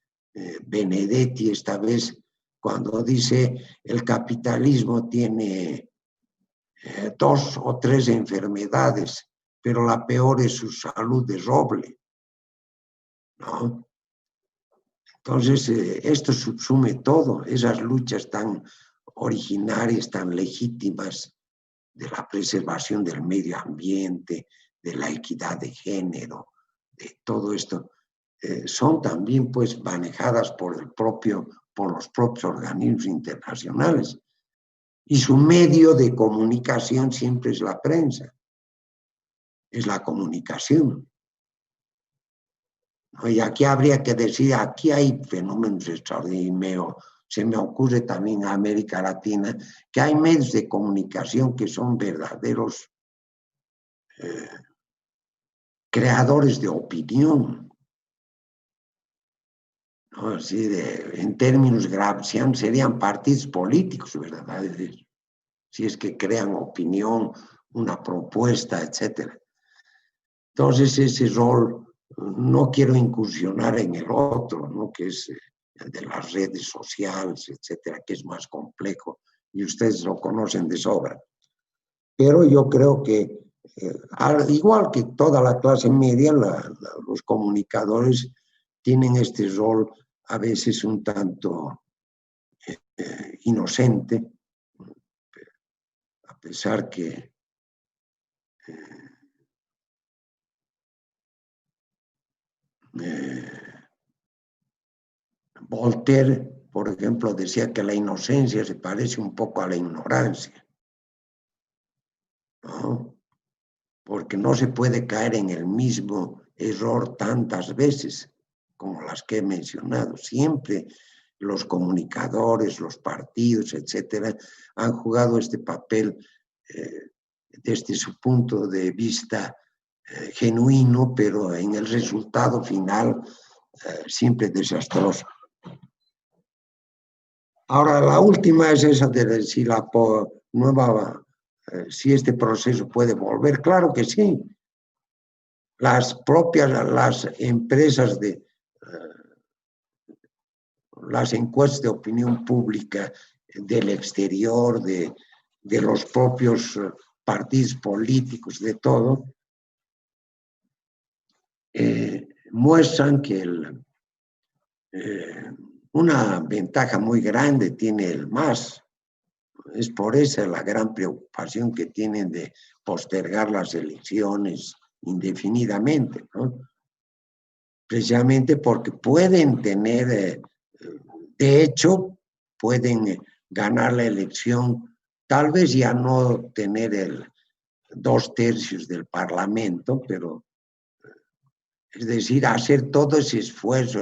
C: Benedetti esta vez, cuando dice el capitalismo tiene 2 o 3 enfermedades, pero la peor es su salud de roble, ¿no? Entonces, esto subsume todo, esas luchas tan originarias, tan legítimas de la preservación del medio ambiente, de la equidad de género, de todo esto, son también pues manejadas por los propios organismos internacionales. Y su medio de comunicación siempre es la prensa, es la comunicación. Y aquí habría que decir, aquí hay fenómenos extraordinarios. Se me ocurre también en América Latina que hay medios de comunicación que son verdaderos creadores de opinión, ¿no? Así en términos graves, serían partidos políticos, ¿verdad? Si es que crean opinión, una propuesta, etc. Entonces, ese rol, no quiero incursionar en el otro, ¿no? Que es el de las redes sociales, etcétera, que es más complejo y ustedes lo conocen de sobra. Pero yo creo que, igual que toda la clase media, los comunicadores tienen este rol a veces un tanto inocente, a pesar que Voltaire, por ejemplo, decía que la inocencia se parece un poco a la ignorancia, ¿no? Porque no se puede caer en el mismo error tantas veces como las que he mencionado. Siempre los comunicadores, los partidos, etcétera, han jugado este papel desde su punto de vista genuino, pero en el resultado final siempre desastroso. Ahora, la última es esa de si la nueva, si este proceso puede volver. Claro que sí. Las empresas las encuestas de opinión pública del exterior, de los propios partidos políticos, de todo, muestran que una ventaja muy grande tiene el MAS. Es por eso la gran preocupación que tienen de postergar las elecciones indefinidamente, ¿no? Precisamente porque pueden tener, de hecho, pueden ganar la elección, tal vez ya no tener 2/3 del Parlamento, pero es decir, hacer todo ese esfuerzo,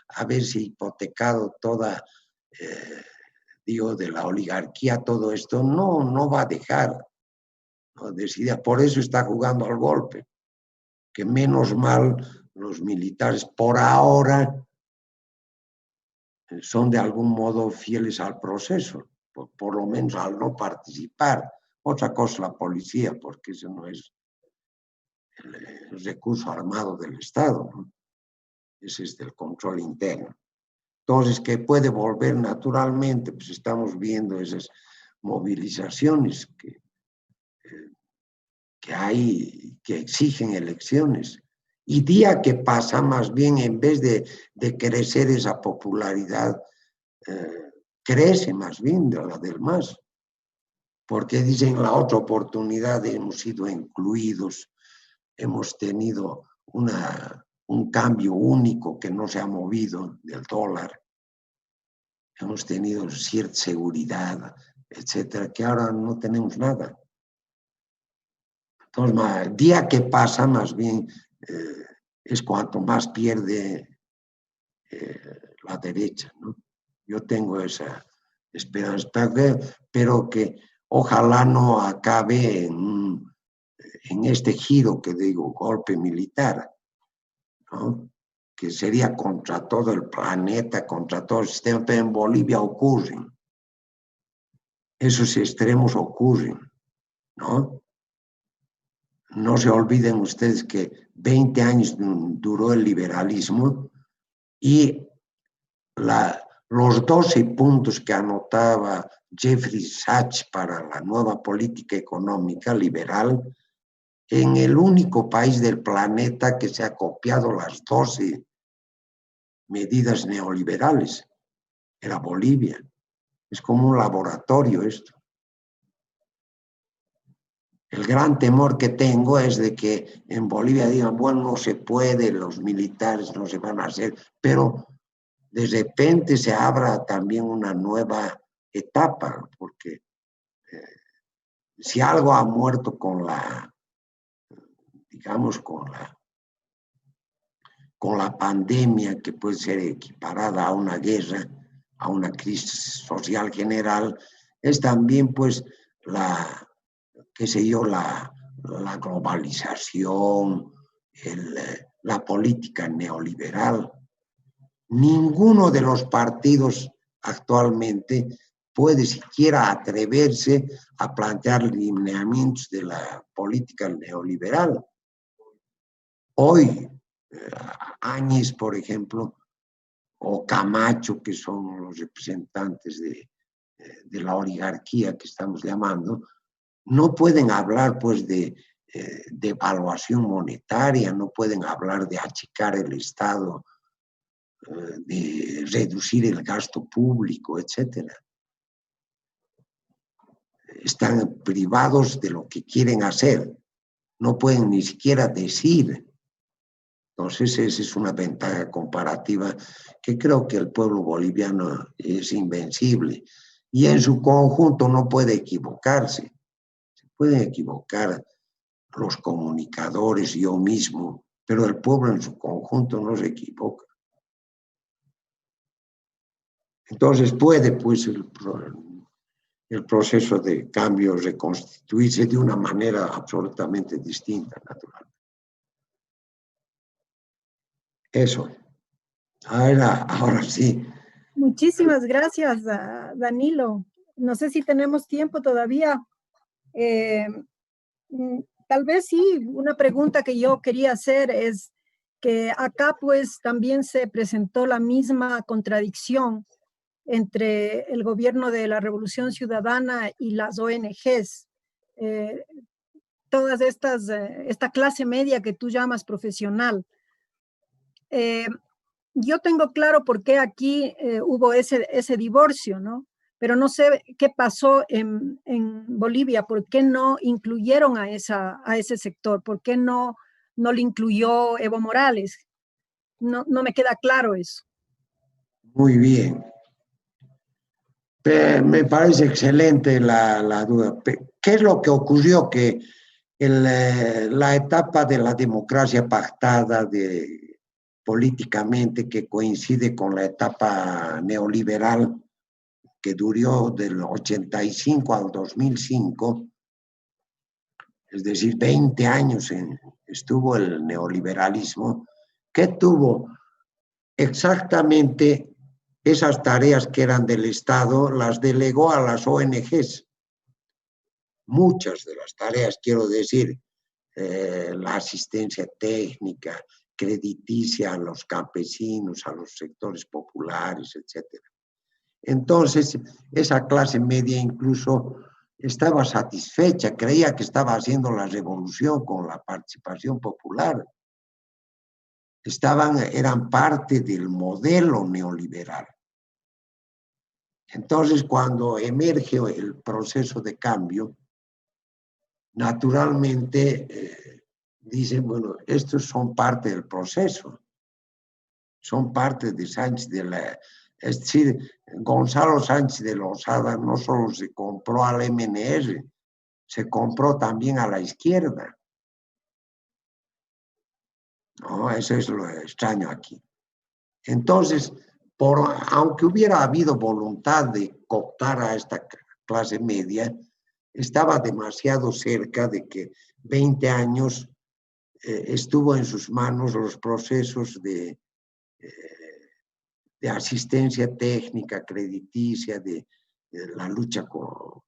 C: haberse hipotecado toda, de la oligarquía, todo esto, no va a dejar, ¿no? Por eso está jugando al golpe, que menos mal los militares por ahora son de algún modo fieles al proceso, por lo menos al no participar. Otra cosa la policía, porque eso no es el recurso armado del Estado, ¿no? Ese es del control interno. Entonces, que puede volver naturalmente, pues estamos viendo esas movilizaciones que hay, que exigen elecciones. Y día que pasa, más bien, en vez de crecer esa popularidad, crece más bien de la del MAS. Porque dicen, la otra oportunidad hemos sido incluidos, hemos tenido un cambio único que no se ha movido del dólar, hemos tenido cierta seguridad, etcétera, que ahora no tenemos nada. Entonces, día que pasa, más bien, es cuanto más pierde la derecha, ¿no? Yo tengo esa esperanza, pero que ojalá no acabe en este giro que digo, golpe militar, ¿no? que sería contra todo el planeta, contra todo el sistema, pero en Bolivia ocurren. Esos extremos ocurren, ¿no? No se olviden ustedes que 20 años duró el liberalismo y los 12 puntos que anotaba Jeffrey Sachs para la nueva política económica liberal, en el único país del planeta que se ha copiado las 12 medidas neoliberales, era Bolivia. Es como un laboratorio esto. El gran temor que tengo es de que en Bolivia digan, bueno, no se puede, los militares no se van a hacer, pero de repente se abra también una nueva etapa, porque si algo ha muerto con la, digamos, con la pandemia, que puede ser equiparada a una guerra, a una crisis social general, es también pues qué sé yo, la globalización, la política neoliberal. Ninguno de los partidos actualmente puede siquiera atreverse a plantear lineamientos de la política neoliberal. Hoy, Áñez, por ejemplo, o Camacho, que son los representantes de la oligarquía que estamos llamando, no pueden hablar pues de evaluación monetaria, no pueden hablar de achicar el Estado, de reducir el gasto público, etc. Están privados de lo que quieren hacer, no pueden ni siquiera decir. Entonces esa es una ventaja comparativa que creo que el pueblo boliviano es invencible y en su conjunto no puede equivocarse. Pueden equivocar los comunicadores, yo mismo, pero el pueblo en su conjunto no se equivoca. Entonces puede, pues, el proceso de cambio reconstituirse de una manera absolutamente distinta, naturalmente. Eso. Ahora sí.
A: Muchísimas gracias, Danilo. No sé si tenemos tiempo todavía. Tal vez sí, una pregunta que yo quería hacer es que acá pues también se presentó la misma contradicción entre el gobierno de la Revolución Ciudadana y las ONGs. Todas esta clase media que tú llamas profesional. Yo tengo claro por qué aquí hubo ese divorcio, ¿no? Pero no sé qué pasó en Bolivia, por qué no incluyeron a ese sector, por qué no lo incluyó Evo Morales. No me queda claro eso.
C: Muy bien. Me parece excelente la duda. ¿Qué es lo que ocurrió? Que la etapa de la democracia pactada políticamente, que coincide con la etapa neoliberal, que duró del 85 al 2005, es decir, 20 años estuvo el neoliberalismo, que tuvo exactamente esas tareas que eran del Estado, las delegó a las ONGs. Muchas de las tareas, quiero decir, la asistencia técnica, crediticia a los campesinos, a los sectores populares, etc. Entonces, esa clase media incluso estaba satisfecha, creía que estaba haciendo la revolución con la participación popular. Eran parte del modelo neoliberal. Entonces, cuando emerge el proceso de cambio, naturalmente dicen, bueno, estos son parte del proceso, son parte de Sánchez de la... Es decir, Gonzalo Sánchez de Lozada no solo se compró al MNR, se compró también a la izquierda. No, eso es lo extraño aquí. Entonces, aunque hubiera habido voluntad de cooptar a esta clase media, estaba demasiado cerca de que 20 años estuvo en sus manos los procesos de de asistencia técnica, crediticia, de la lucha por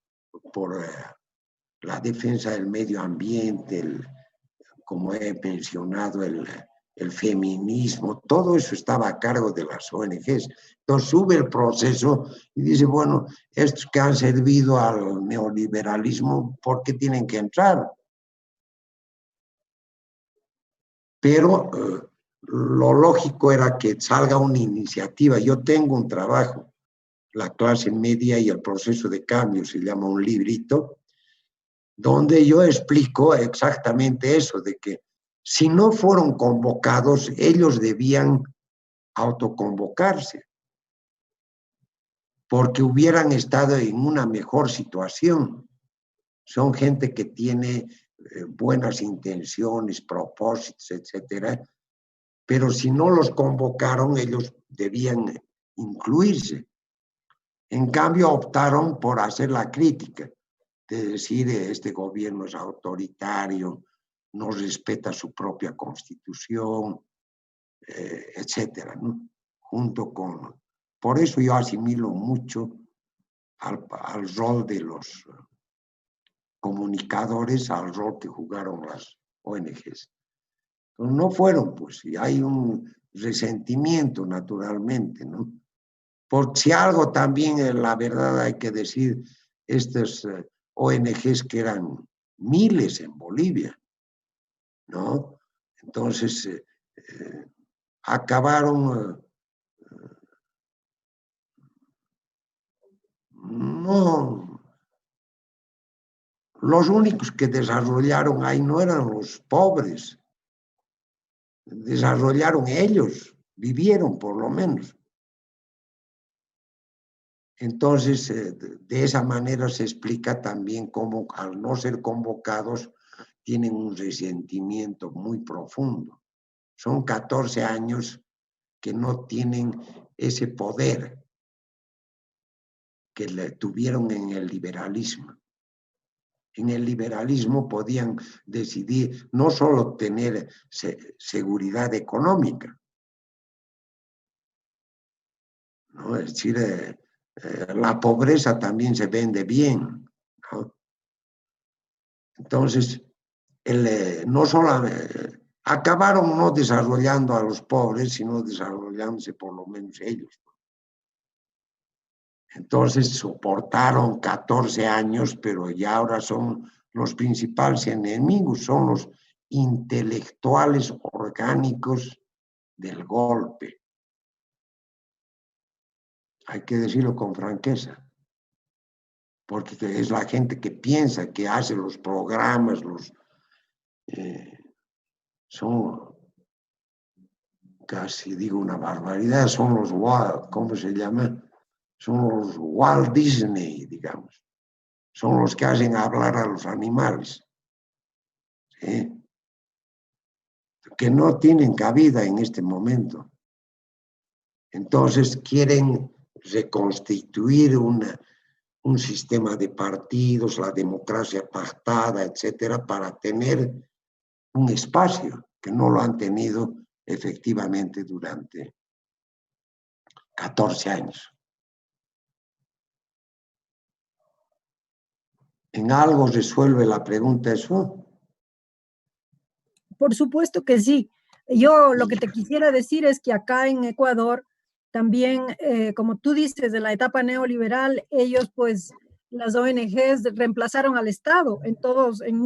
C: la defensa del medio ambiente, como he mencionado, el feminismo, todo eso estaba a cargo de las ONGs. Entonces sube el proceso y dice, bueno, estos que han servido al neoliberalismo, ¿por qué tienen que entrar? Pero lo lógico era que salga una iniciativa. Yo tengo un trabajo, La clase media y el proceso de cambio, se llama un librito, donde yo explico exactamente eso, de que si no fueron convocados, ellos debían autoconvocarse, porque hubieran estado en una mejor situación. Son gente que tiene buenas intenciones, propósitos, etcétera, pero si no los convocaron, ellos debían incluirse. En cambio, optaron por hacer la crítica, de decir, este gobierno es autoritario, no respeta su propia constitución, etcétera, ¿no? Junto con... Por eso yo asimilo mucho al rol de los comunicadores, al rol que jugaron las ONGs. Entonces, no fueron, pues, y hay un resentimiento, naturalmente, ¿no? Porque si algo también, la verdad hay que decir, estas ONGs que eran miles en Bolivia, ¿no? Entonces, acabaron, no, los únicos que desarrollaron ahí no eran los pobres, desarrollaron ellos, vivieron por lo menos. Entonces, de esa manera se explica también cómo al no ser convocados tienen un resentimiento muy profundo. Son 14 años que no tienen ese poder que le tuvieron en el liberalismo. En el liberalismo podían decidir no solo tener seguridad económica, ¿no? Es decir, la pobreza también se vende bien, ¿no? Entonces, no solo acabaron no desarrollando a los pobres, sino desarrollándose por lo menos ellos. Entonces soportaron 14 años, pero ya ahora son los principales enemigos, son los intelectuales orgánicos del golpe. Hay que decirlo con franqueza, porque es la gente que piensa, que hace los programas, son, casi digo una barbaridad, son los, ¿cómo se llama? Son los Walt Disney, digamos. Son los que hacen hablar a los animales, ¿sí? Que no tienen cabida en este momento. Entonces quieren reconstituir un sistema de partidos, la democracia pactada, etcétera, para tener un espacio que no lo han tenido efectivamente durante 14 años. ¿En algo resuelve la pregunta eso?
A: Por supuesto que sí. Yo lo que te quisiera decir es que acá en Ecuador también, como tú dices, de la etapa neoliberal, ellos pues, las ONGs reemplazaron al Estado en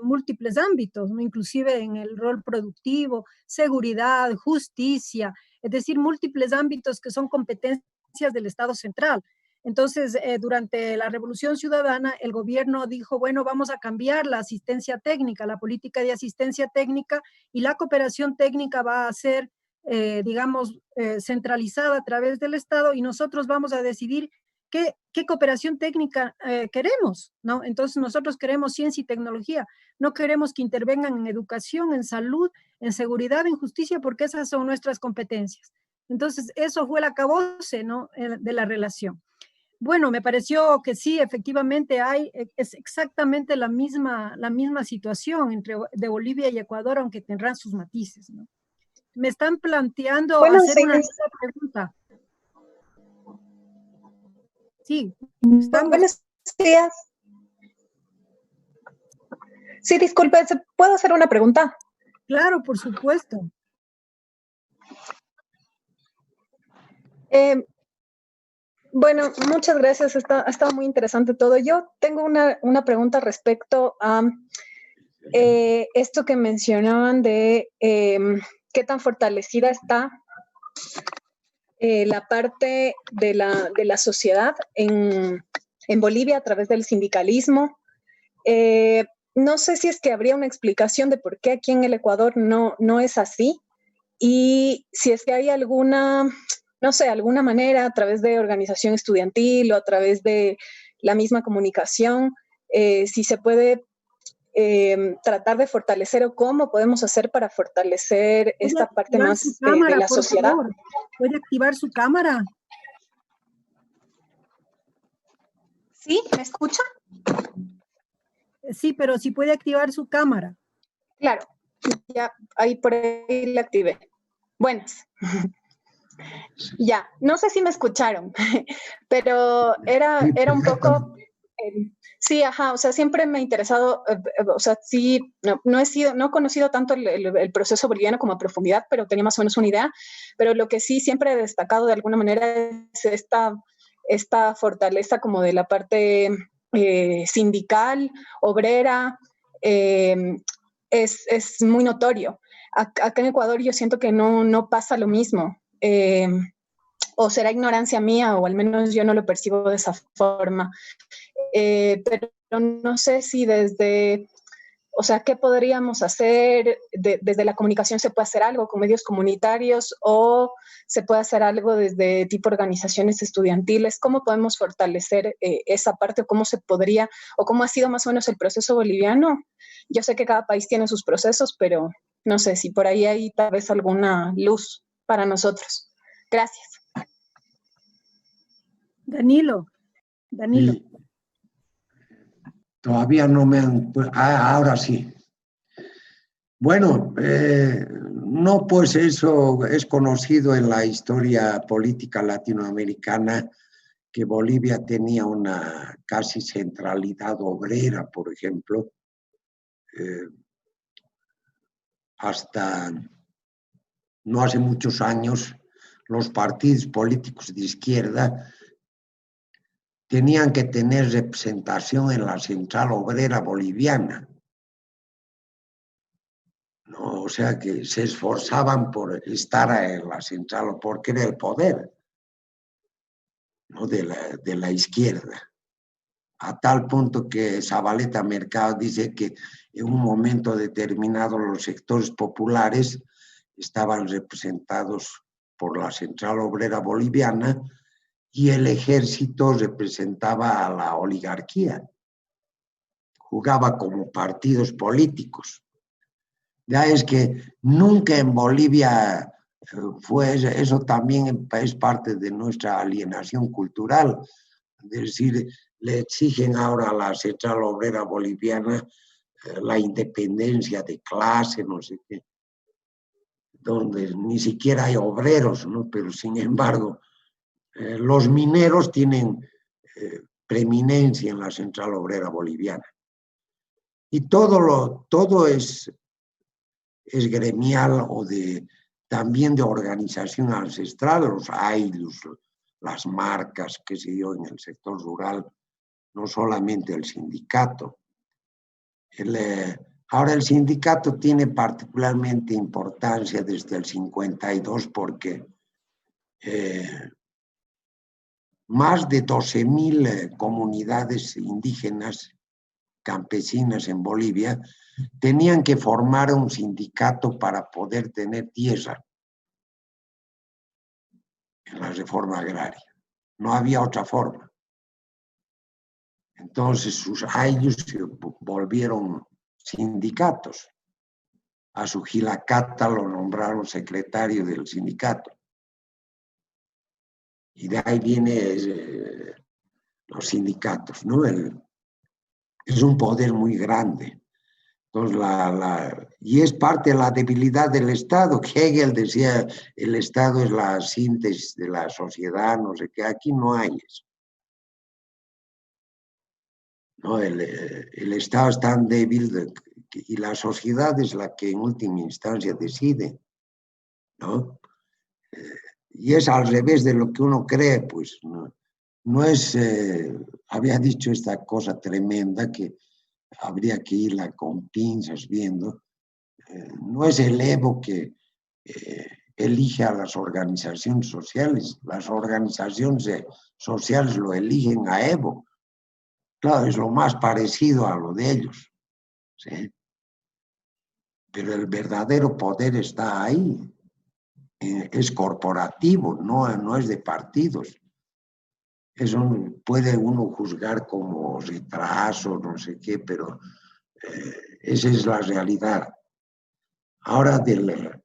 A: múltiples ámbitos, ¿no? Inclusive en el rol productivo, seguridad, justicia, es decir, múltiples ámbitos que son competencias del Estado central. Entonces, durante la Revolución Ciudadana, el gobierno dijo, bueno, vamos a cambiar la asistencia técnica, la política de asistencia técnica, y la cooperación técnica va a ser, digamos, centralizada a través del Estado, y nosotros vamos a decidir qué cooperación técnica queremos, ¿no? Entonces, nosotros queremos ciencia y tecnología, no queremos que intervengan en educación, en salud, en seguridad, en justicia, porque esas son nuestras competencias. Entonces, eso fue el acabose, ¿no?, de la relación. Bueno, me pareció que sí, efectivamente es exactamente la misma situación de Bolivia y Ecuador, aunque tendrán sus matices, ¿no? Me están planteando
F: Buenos
A: hacer una
F: días.
A: nueva pregunta. Sí, estamos.
F: Buenos días. Sí, disculpe, ¿puedo hacer una pregunta?
A: Claro, por supuesto.
F: Bueno, muchas gracias. Ha estado muy interesante todo. Yo tengo una pregunta respecto a esto que mencionaban de qué tan fortalecida está la parte de la sociedad en Bolivia a través del sindicalismo. No sé si es que habría una explicación de por qué aquí en el Ecuador no es así, y si es que hay alguna, no sé, alguna manera a través de organización estudiantil o a través de la misma comunicación, si se puede tratar de fortalecer o cómo podemos hacer para fortalecer esta parte más de la sociedad.
A: Favor. ¿Puede activar su cámara?
F: ¿Sí? ¿Me escucha?
A: Sí, pero si puede activar su cámara.
F: Claro, ya ahí por ahí la activé. Buenas. Ya, no sé si me escucharon, pero era un poco... sí, ajá, o sea, siempre me ha interesado, o sea, sí, no he conocido tanto el proceso boliviano como a profundidad, pero tenía más o menos una idea, pero lo que sí siempre he destacado de alguna manera es esta fortaleza como de la parte sindical, obrera, es muy notorio. Acá en Ecuador yo siento que no pasa lo mismo. O será ignorancia mía, o al menos yo no lo percibo de esa forma. Pero no sé si desde, o sea, ¿qué podríamos hacer? Desde la comunicación se puede hacer algo con medios comunitarios, o se puede hacer algo desde tipo organizaciones estudiantiles. ¿Cómo podemos fortalecer esa parte, o cómo se podría, o cómo ha sido más o menos el proceso boliviano? Yo sé que cada país tiene sus procesos, pero no sé si por ahí hay tal vez alguna luz para nosotros. Gracias.
A: Danilo.
C: Sí. Todavía no me han... ahora sí. Bueno, no, pues eso es conocido en la historia política latinoamericana, que Bolivia tenía una casi centralidad obrera, por ejemplo, hasta no hace muchos años. Los partidos políticos de izquierda tenían que tener representación en la Central Obrera Boliviana, ¿no? O sea que se esforzaban por estar en la Central, porque era el poder, ¿no? de la izquierda. A tal punto que Zabaleta Mercado dice que en un momento determinado los sectores populares estaban representados por la Central Obrera Boliviana y el ejército representaba a la oligarquía. Jugaba como partidos políticos. Ya es que nunca en Bolivia fue eso, también es parte de nuestra alienación cultural. Es decir, le exigen ahora a la Central Obrera Boliviana la independencia de clase, no sé qué, donde ni siquiera hay obreros, ¿no? Pero sin embargo, los mineros tienen preeminencia en la Central Obrera Boliviana. Y todo es gremial, o también de organización ancestral. Los AILUS, las marcas, qué sé yo, en el sector rural, no solamente el sindicato. Ahora el sindicato tiene particularmente importancia desde el 52, porque más de 12.000 comunidades indígenas campesinas en Bolivia tenían que formar un sindicato para poder tener tierra en la reforma agraria. No había otra forma. Entonces sus ayllus se volvieron sindicatos. A su Gilacata lo nombraron secretario del sindicato. Y de ahí vienen los sindicatos, ¿no? Es un poder muy grande. Entonces, y es parte de la debilidad del Estado. Hegel decía, el Estado es la síntesis de la sociedad, no sé qué, aquí no hay eso. No, el Estado es tan débil y la sociedad es la que en última instancia decide, ¿no? Y es al revés de lo que uno cree, pues, no es, había dicho esta cosa tremenda que habría que irla con pinzas viendo, no es el Evo que elige a las organizaciones sociales, las organizaciones sociales lo eligen a Evo. Claro, es lo más parecido a lo de ellos, ¿sí? Pero el verdadero poder está ahí, es corporativo, no es de partidos. Eso puede uno juzgar como retraso, no sé qué, pero esa es la realidad. Ahora del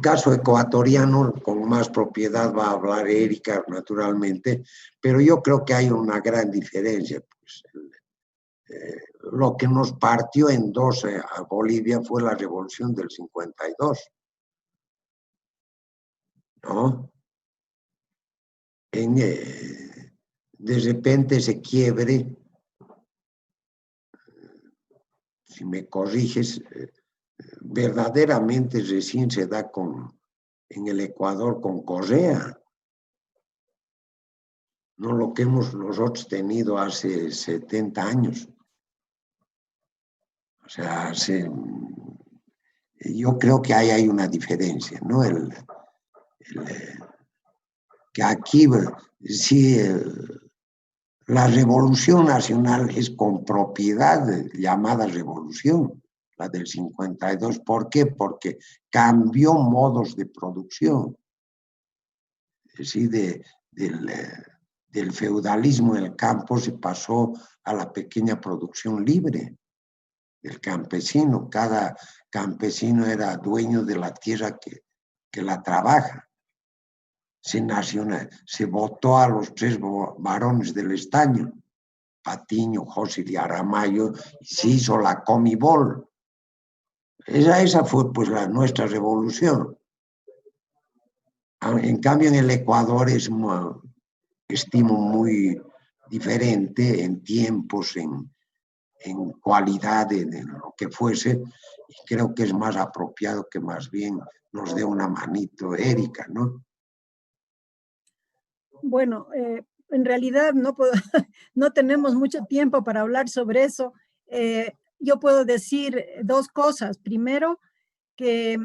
C: caso ecuatoriano, con más propiedad va a hablar Erika, naturalmente, pero yo creo que hay una gran diferencia. Pues, lo que nos partió en dos a Bolivia fue la revolución del 52, ¿no? De repente se quiebre, si me corriges, verdaderamente recién se da en el Ecuador con Correa, no lo que hemos nosotros tenido hace 70 años. O sea, yo creo que ahí hay una diferencia, ¿no? Que aquí sí, la revolución nacional es con propiedad llamada revolución, la del 52. ¿Por qué? Porque cambió modos de producción. Es decir, del feudalismo en el campo se pasó a la pequeña producción libre del campesino. Cada campesino era dueño de la tierra que la trabaja. Se votó a los 3 varones del estaño, Patiño, José y Aramayo, y se hizo la Comibol. Esa fue pues nuestra revolución. En cambio en el Ecuador estimo muy diferente en tiempos, en cualidad de lo que fuese, y creo que es más apropiado que más bien nos dé una manito Erika, ¿no?
A: Bueno, en realidad no tenemos mucho tiempo para hablar sobre eso. Yo puedo decir dos cosas. Primero, que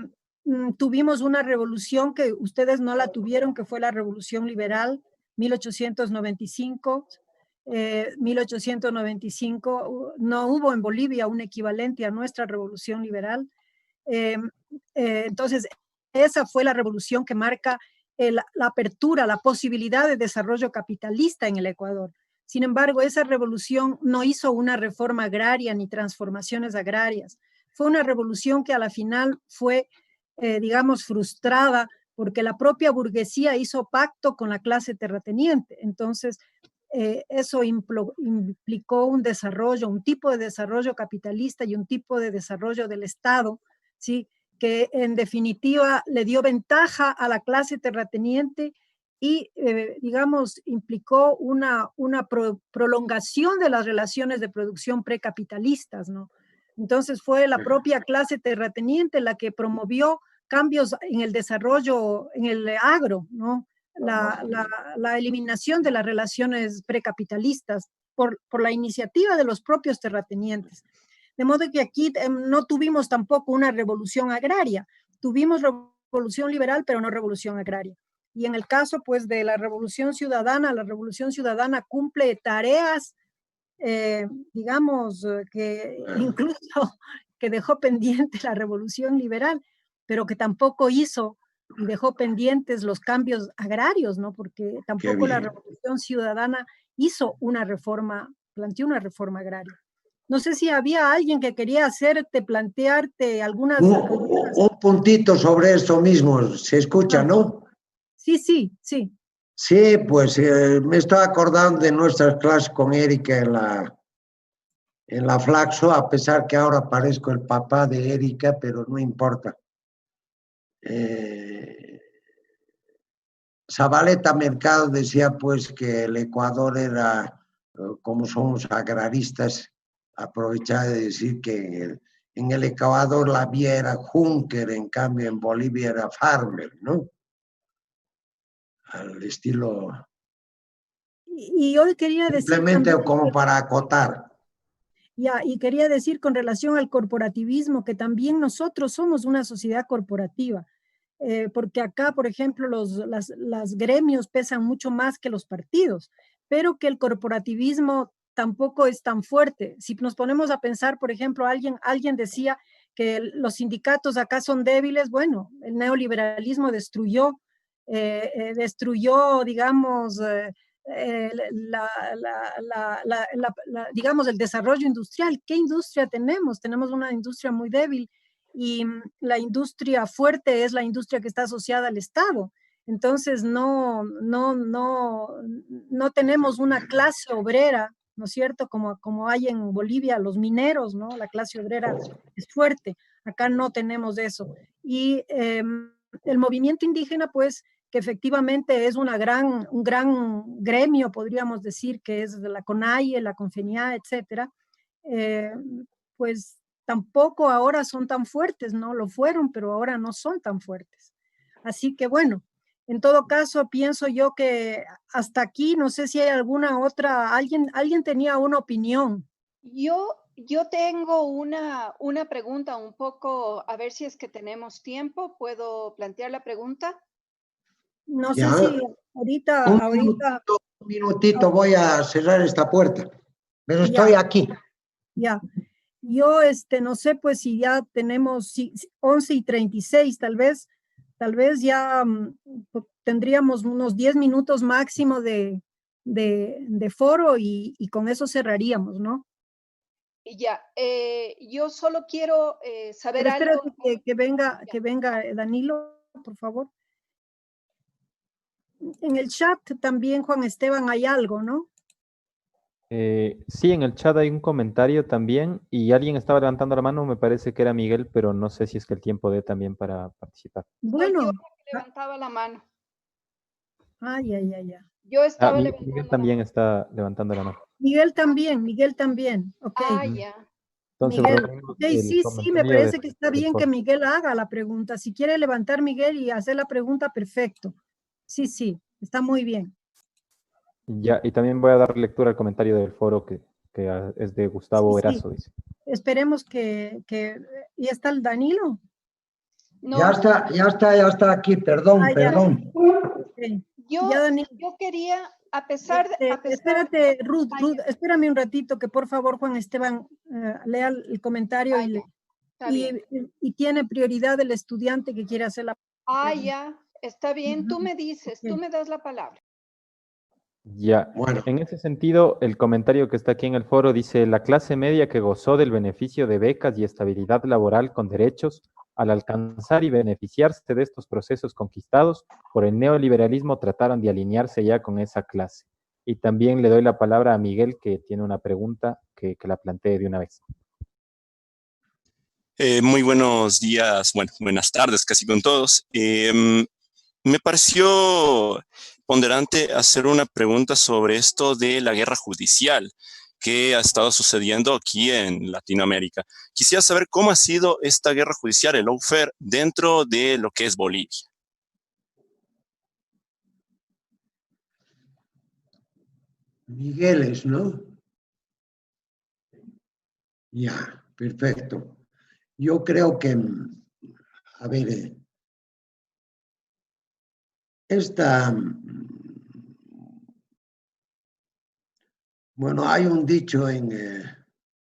A: tuvimos una revolución que ustedes no la tuvieron, que fue la Revolución Liberal, 1895. 1895 no hubo en Bolivia un equivalente a nuestra Revolución Liberal. Entonces, esa fue la revolución que marca la apertura, la posibilidad de desarrollo capitalista en el Ecuador. Sin embargo, esa revolución no hizo una reforma agraria ni transformaciones agrarias. Fue una revolución que a la final fue, digamos, frustrada porque la propia burguesía hizo pacto con la clase terrateniente. Entonces, eso implicó un desarrollo, un tipo de desarrollo capitalista y un tipo de desarrollo del Estado, ¿sí?, que en definitiva le dio ventaja a la clase terrateniente y, digamos, implicó una prolongación de las relaciones de producción precapitalistas, ¿no? Entonces fue la propia clase terrateniente la que promovió cambios en el desarrollo, en el agro, ¿no? La eliminación de las relaciones precapitalistas por la iniciativa de los propios terratenientes. De modo que aquí no tuvimos tampoco una revolución agraria, tuvimos revolución liberal, pero no revolución agraria. Y en el caso, pues, de la Revolución Ciudadana cumple tareas, digamos, que incluso que dejó pendiente la Revolución Liberal, pero que tampoco hizo y dejó pendientes los cambios agrarios, ¿no? Porque tampoco la Revolución Ciudadana hizo planteó una reforma agraria. No sé si había alguien que quería plantearte algunas...
C: Un puntito sobre esto mismo, se escucha, ¿no?
A: Sí.
C: Sí, pues me estoy acordando de nuestras clases con Erika en la Flaxo, a pesar que ahora parezco el papá de Erika, pero no importa. Zabaleta Mercado decía pues que el Ecuador era, como somos agraristas, aprovechaba de decir que en el Ecuador la vía era Juncker, en cambio en Bolivia era Farmer, ¿no? Al estilo...
A: Y hoy quería decir
C: Simplemente
A: también,
C: como para acotar.
A: ya, y quería decir con relación al corporativismo que también nosotros somos una sociedad corporativa, porque acá, por ejemplo, las gremios pesan mucho más que los partidos, pero que el corporativismo tampoco es tan fuerte. Si nos ponemos a pensar, por ejemplo, alguien decía que los sindicatos acá son débiles, bueno, el neoliberalismo destruyó, digamos, digamos, el desarrollo industrial. ¿Qué industria tenemos? Tenemos una industria muy débil y la industria fuerte es la industria que está asociada al Estado. Entonces, no tenemos una clase obrera, ¿no es cierto? Como hay en Bolivia, los mineros, ¿no? La clase obrera es fuerte. Acá no tenemos eso. Y el movimiento indígena, pues, que efectivamente es un gran gremio, podríamos decir, que es de la CONAIE, la CONFENIA, etcétera, pues tampoco ahora son tan fuertes, ¿no? Lo fueron, pero ahora no son tan fuertes. Así que bueno, en todo caso, pienso yo que hasta aquí, no sé si hay alguna otra, alguien tenía una opinión.
E: Yo tengo una pregunta un poco, a ver si es que tenemos tiempo. ¿Puedo plantear la pregunta?
A: No sé
C: Ya,
A: si ahorita,
C: un minutito voy a cerrar esta puerta, pero estoy
A: ya,
C: aquí.
A: ya. Yo, no sé, pues si ya tenemos 11:36, tal vez ya tendríamos unos 10 minutos máximo de foro y con eso cerraríamos, ¿no?
E: Y ya, yo solo quiero saber
A: Pero
E: algo.
A: espérate que venga Danilo, por favor. En el chat también, Juan Esteban, hay algo, ¿no?
B: Sí, en el chat hay un comentario también y alguien estaba levantando la mano, me parece que era Miguel, pero no sé si es que el tiempo dé también para participar.
E: Soy yo
A: Bueno.
E: la que levantaba la mano.
A: Ay.
E: Yo estaba
B: Miguel
E: levantando la
B: también
E: mano.
B: está levantando la mano.
A: Miguel también, ok.
E: Ya.
B: Entonces,
A: Miguel,
B: reunimos
A: ok,
B: el
A: sí, me
B: comentario
A: parece que está
B: del
A: bien que
B: foro.
A: Miguel haga la pregunta. Si quiere levantar Miguel y hacer la pregunta, perfecto. Sí, está muy bien.
B: Ya, y también voy a dar lectura al comentario del foro que es de Gustavo
A: Sí.
B: Erazo, dice.
A: Esperemos ¿y está el Danilo?
E: No,
C: Ya está aquí, perdón.
A: Ya. Okay. Ya, Danilo.
E: yo quería, a pesar de...
A: Espérate, Ruth, espérame un ratito que por favor Juan Esteban lea el comentario
E: está bien.
A: y tiene prioridad el estudiante que quiere hacer la pregunta.
E: Ya, está bien. Tú me dices,
A: Ok.
E: tú me das la palabra.
B: Ya,
C: Bueno,
B: en ese sentido, el comentario que está aquí en el foro dice, la clase media que gozó del beneficio de becas y estabilidad laboral con derechos, al alcanzar y beneficiarse de estos procesos conquistados por el neoliberalismo, trataron de alinearse ya con esa clase. Y también le doy la palabra a Miguel, que tiene una pregunta que la plantee de una vez.
G: Muy buenos días, bueno, buenas tardes casi con todos. Me pareció ponderante hacer una pregunta sobre esto de la guerra judicial que ha estado sucediendo aquí en Latinoamérica. Quisiera saber cómo ha sido esta guerra judicial, el lawfare, dentro de lo que es Bolivia.
C: Migueles, ¿no? Ya, perfecto. Yo creo que, a ver, bueno, hay un dicho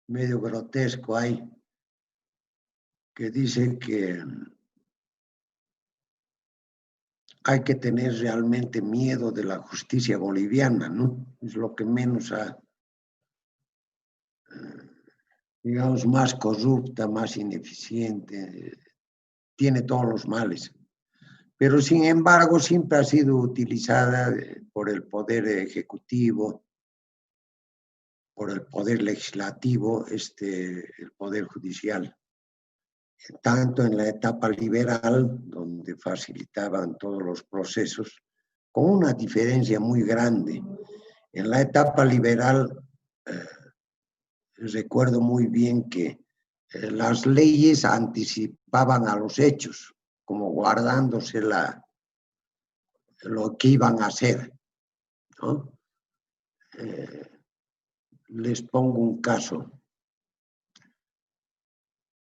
C: medio grotesco ahí que dice que hay que tener realmente miedo de la justicia boliviana, ¿no? Es lo que menos digamos, más corrupta, más ineficiente, tiene todos los males. pero sin embargo siempre ha sido utilizada por el Poder Ejecutivo, por el Poder Legislativo, el Poder Judicial, tanto en la etapa liberal, donde facilitaban todos los procesos, con una diferencia muy grande. En la etapa liberal, recuerdo muy bien que las leyes anticipaban a los hechos, como guardándose lo que iban a hacer, ¿no? Les pongo un caso.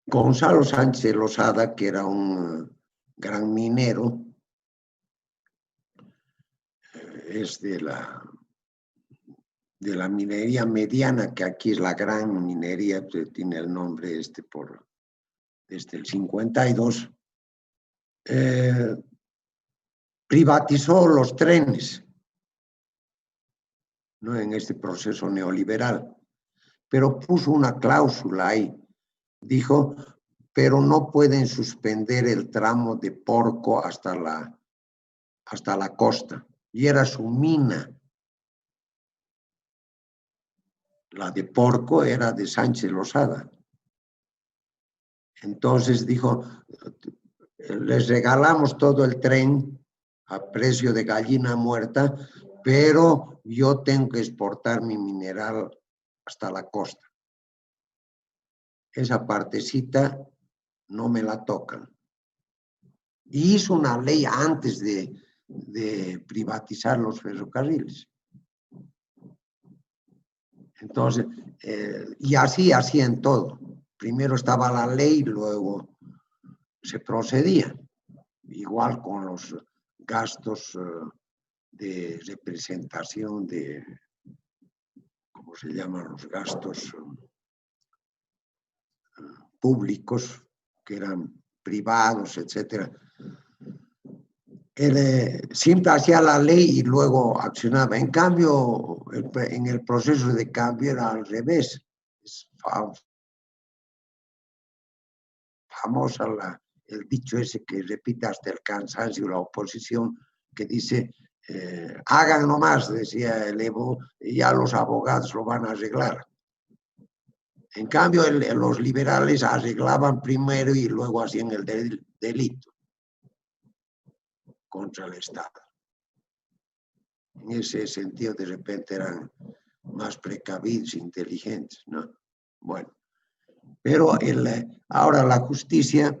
C: Gonzalo Sánchez Lozada, que era un gran minero, es de la minería mediana, que aquí es la gran minería, tiene el nombre desde el 52, privatizó los trenes, ¿no? En este proceso neoliberal, pero puso una cláusula ahí. Dijo, pero no pueden suspender el tramo de Porco hasta la costa. Y era su mina. La de Porco era de Sánchez Lozada. Entonces dijo, les regalamos todo el tren a precio de gallina muerta, pero yo tengo que exportar mi mineral hasta la costa. Esa partecita no me la tocan. Y hizo una ley antes de privatizar los ferrocarriles. Entonces, y así en todo. Primero estaba la ley, luego se procedía. Igual con los gastos de representación ¿cómo se llaman los gastos? Públicos, que eran privados, etcétera. Él siempre hacía la ley y luego accionaba. En cambio, en el proceso de cambio era al revés. Es famosa el dicho ese que repite hasta el cansancio la oposición, que dice, hagan nomás, decía el Evo, y ya los abogados lo van a arreglar. En cambio, los liberales arreglaban primero y luego hacían el delito contra el Estado. En ese sentido, de repente eran más precavidos, inteligentes, ¿no? Bueno, pero ahora la justicia,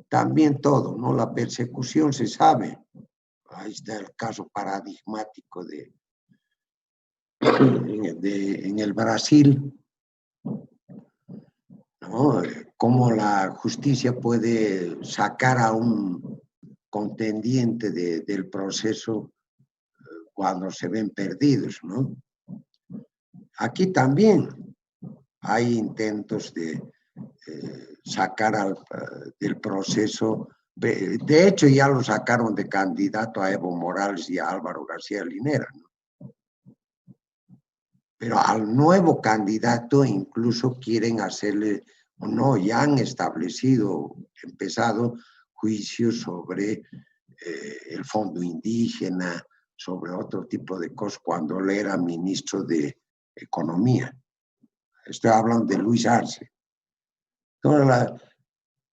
C: también todo, ¿no? La persecución se sabe. Ahí está el caso paradigmático en el Brasil, ¿no? Cómo la justicia puede sacar a un contendiente del proceso cuando se ven perdidos, ¿no? Aquí también hay intentos de sacar del proceso. De hecho, ya lo sacaron de candidato a Evo Morales y a Álvaro García Linera, ¿no? Pero al nuevo candidato incluso quieren hacerle, o no, ya han empezado juicios sobre el fondo indígena, sobre otro tipo de cosas, cuando él era ministro de Economía. Estoy hablando de Luis Arce. Entonces,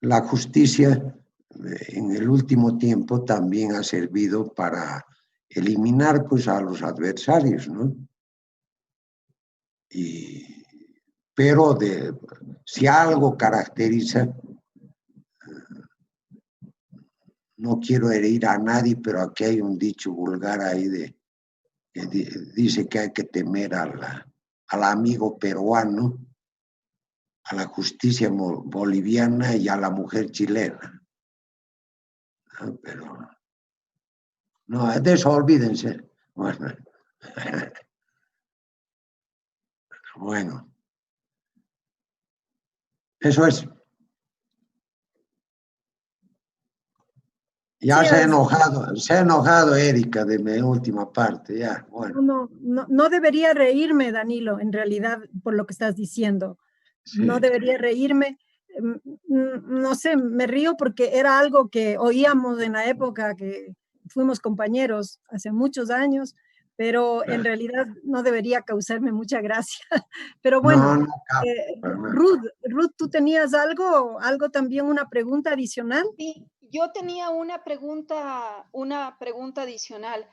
C: la justicia en el último tiempo también ha servido para eliminar pues a los adversarios, ¿no? Pero si algo caracteriza, no quiero herir a nadie, pero aquí hay un dicho vulgar ahí que dice que hay que temer al amigo peruano, a la justicia boliviana y a la mujer chilena. ¿No? Pero no, de eso olvídense. Bueno, eso es. Ya sí, se ha enojado Erika de mi última parte, ya, bueno.
A: No debería reírme, Danilo, en realidad, por lo que estás diciendo. Sí. No debería reírme, no sé, me río porque era algo que oíamos en la época que fuimos compañeros hace muchos años, pero en realidad no debería causarme mucha gracia. Pero bueno,
C: No, no, Carmen.
A: Ruth, ¿tú tenías algo también, una pregunta adicional?
E: Sí, yo tenía una pregunta adicional.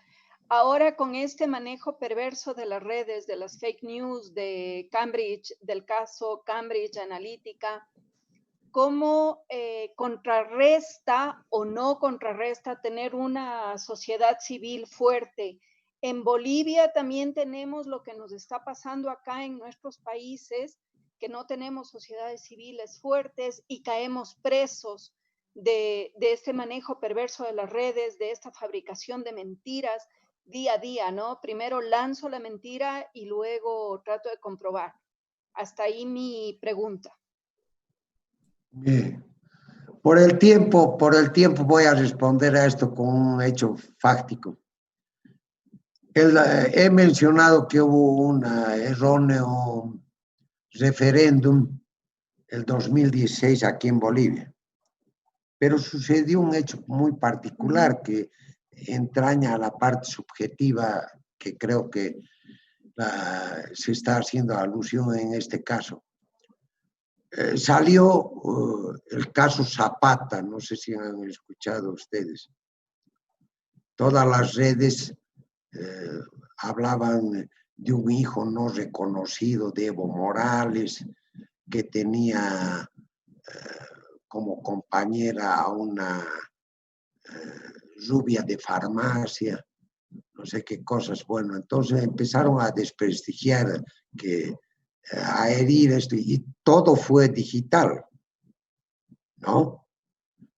E: Ahora con este manejo perverso de las redes, de las fake news, de Cambridge, del caso Cambridge Analytica, ¿cómo contrarresta o no contrarresta tener una sociedad civil fuerte? En Bolivia también tenemos lo que nos está pasando acá en nuestros países, que no tenemos sociedades civiles fuertes y caemos presos de este manejo perverso de las redes, de esta fabricación de mentiras día a día, ¿no? Primero lanzo la mentira y luego trato de comprobar. Hasta ahí mi pregunta.
C: Bien. Por el tiempo voy a responder a esto con un hecho fáctico. He mencionado que hubo un erróneo referéndum el 2016 aquí en Bolivia, pero sucedió un hecho muy particular que entraña a la parte subjetiva que creo que se está haciendo alusión en este caso. Salió el caso Zapata, no sé si han escuchado ustedes. Todas las redes hablaban de un hijo no reconocido de Evo Morales, que tenía como compañera a una rubia de farmacia, no sé qué cosas. Bueno, entonces empezaron a desprestigiar, a herir esto, y todo fue digital, ¿no?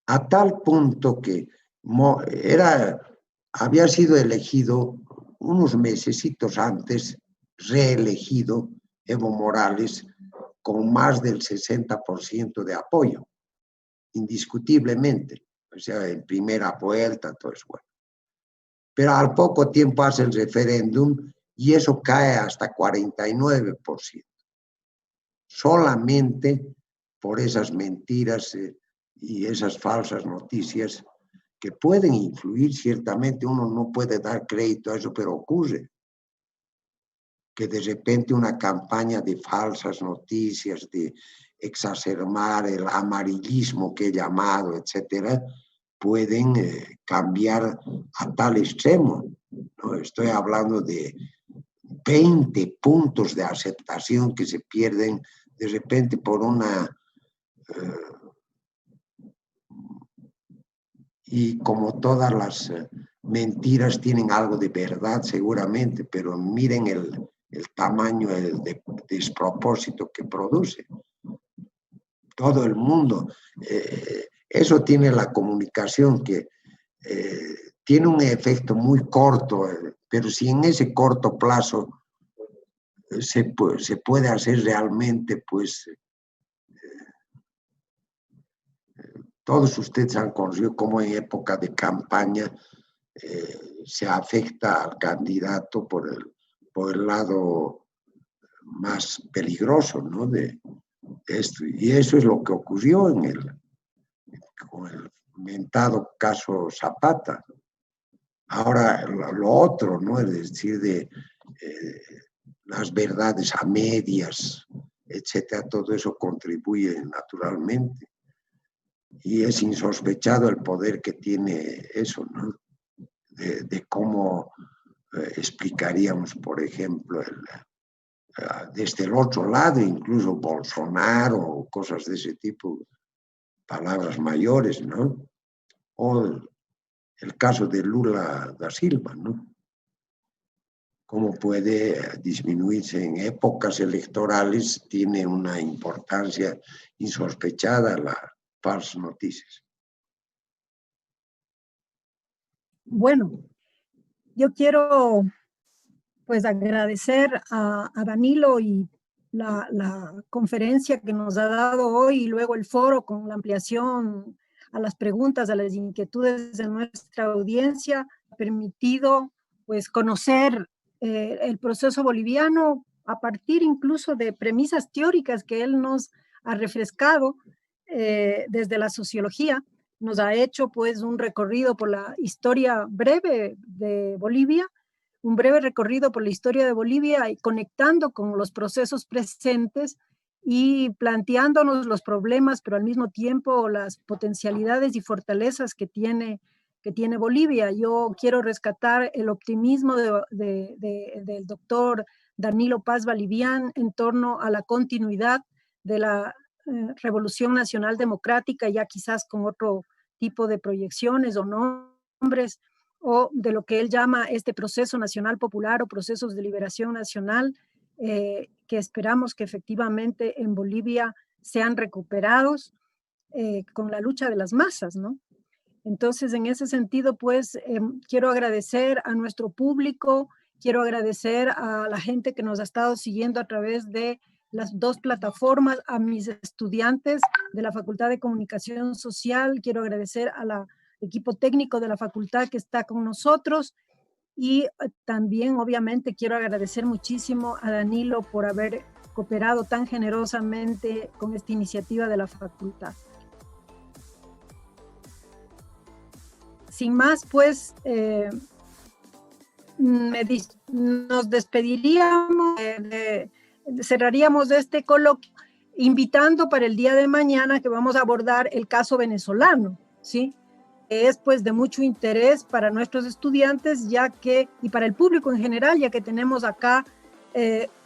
C: A tal punto que había sido elegido unos mesecitos antes, reelegido Evo Morales con más del 60% de apoyo, indiscutiblemente, o sea, en primera vuelta, todo eso. Bueno. Pero al poco tiempo hace el referéndum y eso cae hasta 49%. Solamente por esas mentiras y esas falsas noticias que pueden influir, ciertamente uno no puede dar crédito a eso, pero ocurre que de repente una campaña de falsas noticias, de exacerbar el amarillismo que he llamado, etcétera, pueden cambiar a tal extremo, ¿no? Estoy hablando de 20 puntos de aceptación que se pierden de repente por una... y como todas las mentiras tienen algo de verdad seguramente, pero miren el tamaño, el despropósito que produce. Todo el mundo. Eso tiene la comunicación, que tiene un efecto muy corto, pero si en ese corto plazo se puede hacer realmente, pues todos ustedes han conocido cómo en época de campaña se afecta al candidato por el lado más peligroso, ¿no? De esto. Y eso es lo que ocurrió con el mentado caso Zapata. Ahora, lo otro, ¿no? Es decir, de las verdades a medias, etcétera, todo eso contribuye naturalmente. Y es insospechado el poder que tiene eso, ¿no? De cómo explicaríamos, por ejemplo, desde el otro lado, incluso Bolsonaro o cosas de ese tipo, palabras mayores, ¿no? O el caso de Lula da Silva, ¿no? Cómo puede disminuirse en épocas electorales, tiene una importancia insospechada las falsas noticias.
A: Bueno, yo quiero pues agradecer a Danilo y la conferencia que nos ha dado hoy y luego el foro con la ampliación a las preguntas, a las inquietudes de nuestra audiencia, ha permitido pues conocer el proceso boliviano a partir incluso de premisas teóricas que él nos ha refrescado. desde la sociología, nos ha hecho pues un recorrido por la historia breve de Bolivia, un breve recorrido por la historia de Bolivia y conectando con los procesos presentes y planteándonos los problemas, pero al mismo tiempo las potencialidades y fortalezas que tiene Bolivia. Yo quiero rescatar el optimismo del doctor Danilo Paz Balivián en torno a la continuidad de la Revolución Nacional Democrática, ya quizás con otro tipo de proyecciones o nombres, o de lo que él llama este proceso nacional popular o procesos de liberación nacional, que esperamos que efectivamente en Bolivia sean recuperados con la lucha de las masas, ¿no? Entonces, en ese sentido, pues, quiero agradecer a nuestro público, quiero agradecer a la gente que nos ha estado siguiendo a través de las dos plataformas, a mis estudiantes de la Facultad de Comunicación Social, quiero agradecer al equipo técnico de la facultad que está con nosotros y también, obviamente, quiero agradecer muchísimo a Danilo por haber cooperado tan generosamente con esta iniciativa de la facultad. Sin más, pues, nos despediríamos, cerraríamos este coloquio invitando para el día de mañana que vamos a abordar el caso venezolano, ¿sí? Es pues de mucho interés para nuestros estudiantes, ya que, y para el público en general, ya que tenemos acá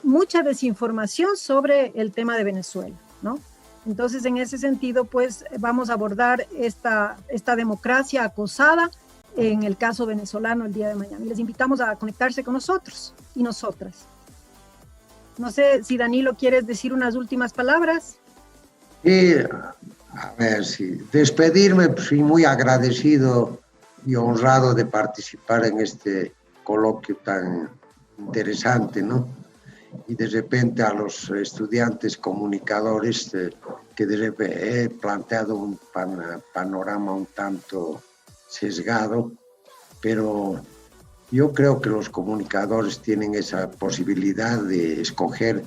A: mucha desinformación sobre el tema de Venezuela, ¿no? Entonces, en ese sentido, pues vamos a abordar esta democracia acosada en el caso venezolano el día de mañana. Y les invitamos a conectarse con nosotros y nosotras. No sé si Danilo quieres decir unas últimas palabras.
C: Sí, a ver, sí. Despedirme, pues, sí, muy agradecido y honrado de participar en este coloquio tan interesante, ¿no? Y de repente a los estudiantes comunicadores que de repente he planteado un panorama un tanto sesgado, pero yo creo que los comunicadores tienen esa posibilidad de escoger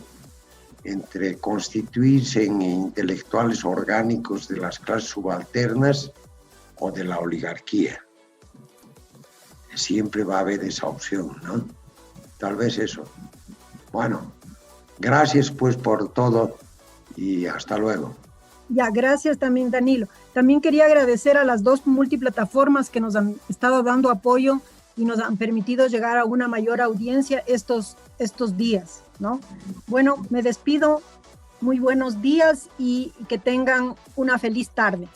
C: entre constituirse en intelectuales orgánicos de las clases subalternas o de la oligarquía. Siempre va a haber esa opción, ¿no? Tal vez eso. Bueno, gracias pues por todo y hasta luego.
A: Ya, gracias también, Danilo. También quería agradecer a las dos multiplataformas que nos han estado dando apoyo y nos han permitido llegar a una mayor audiencia estos días, ¿no? Bueno, me despido. Muy buenos días y que tengan una feliz tarde.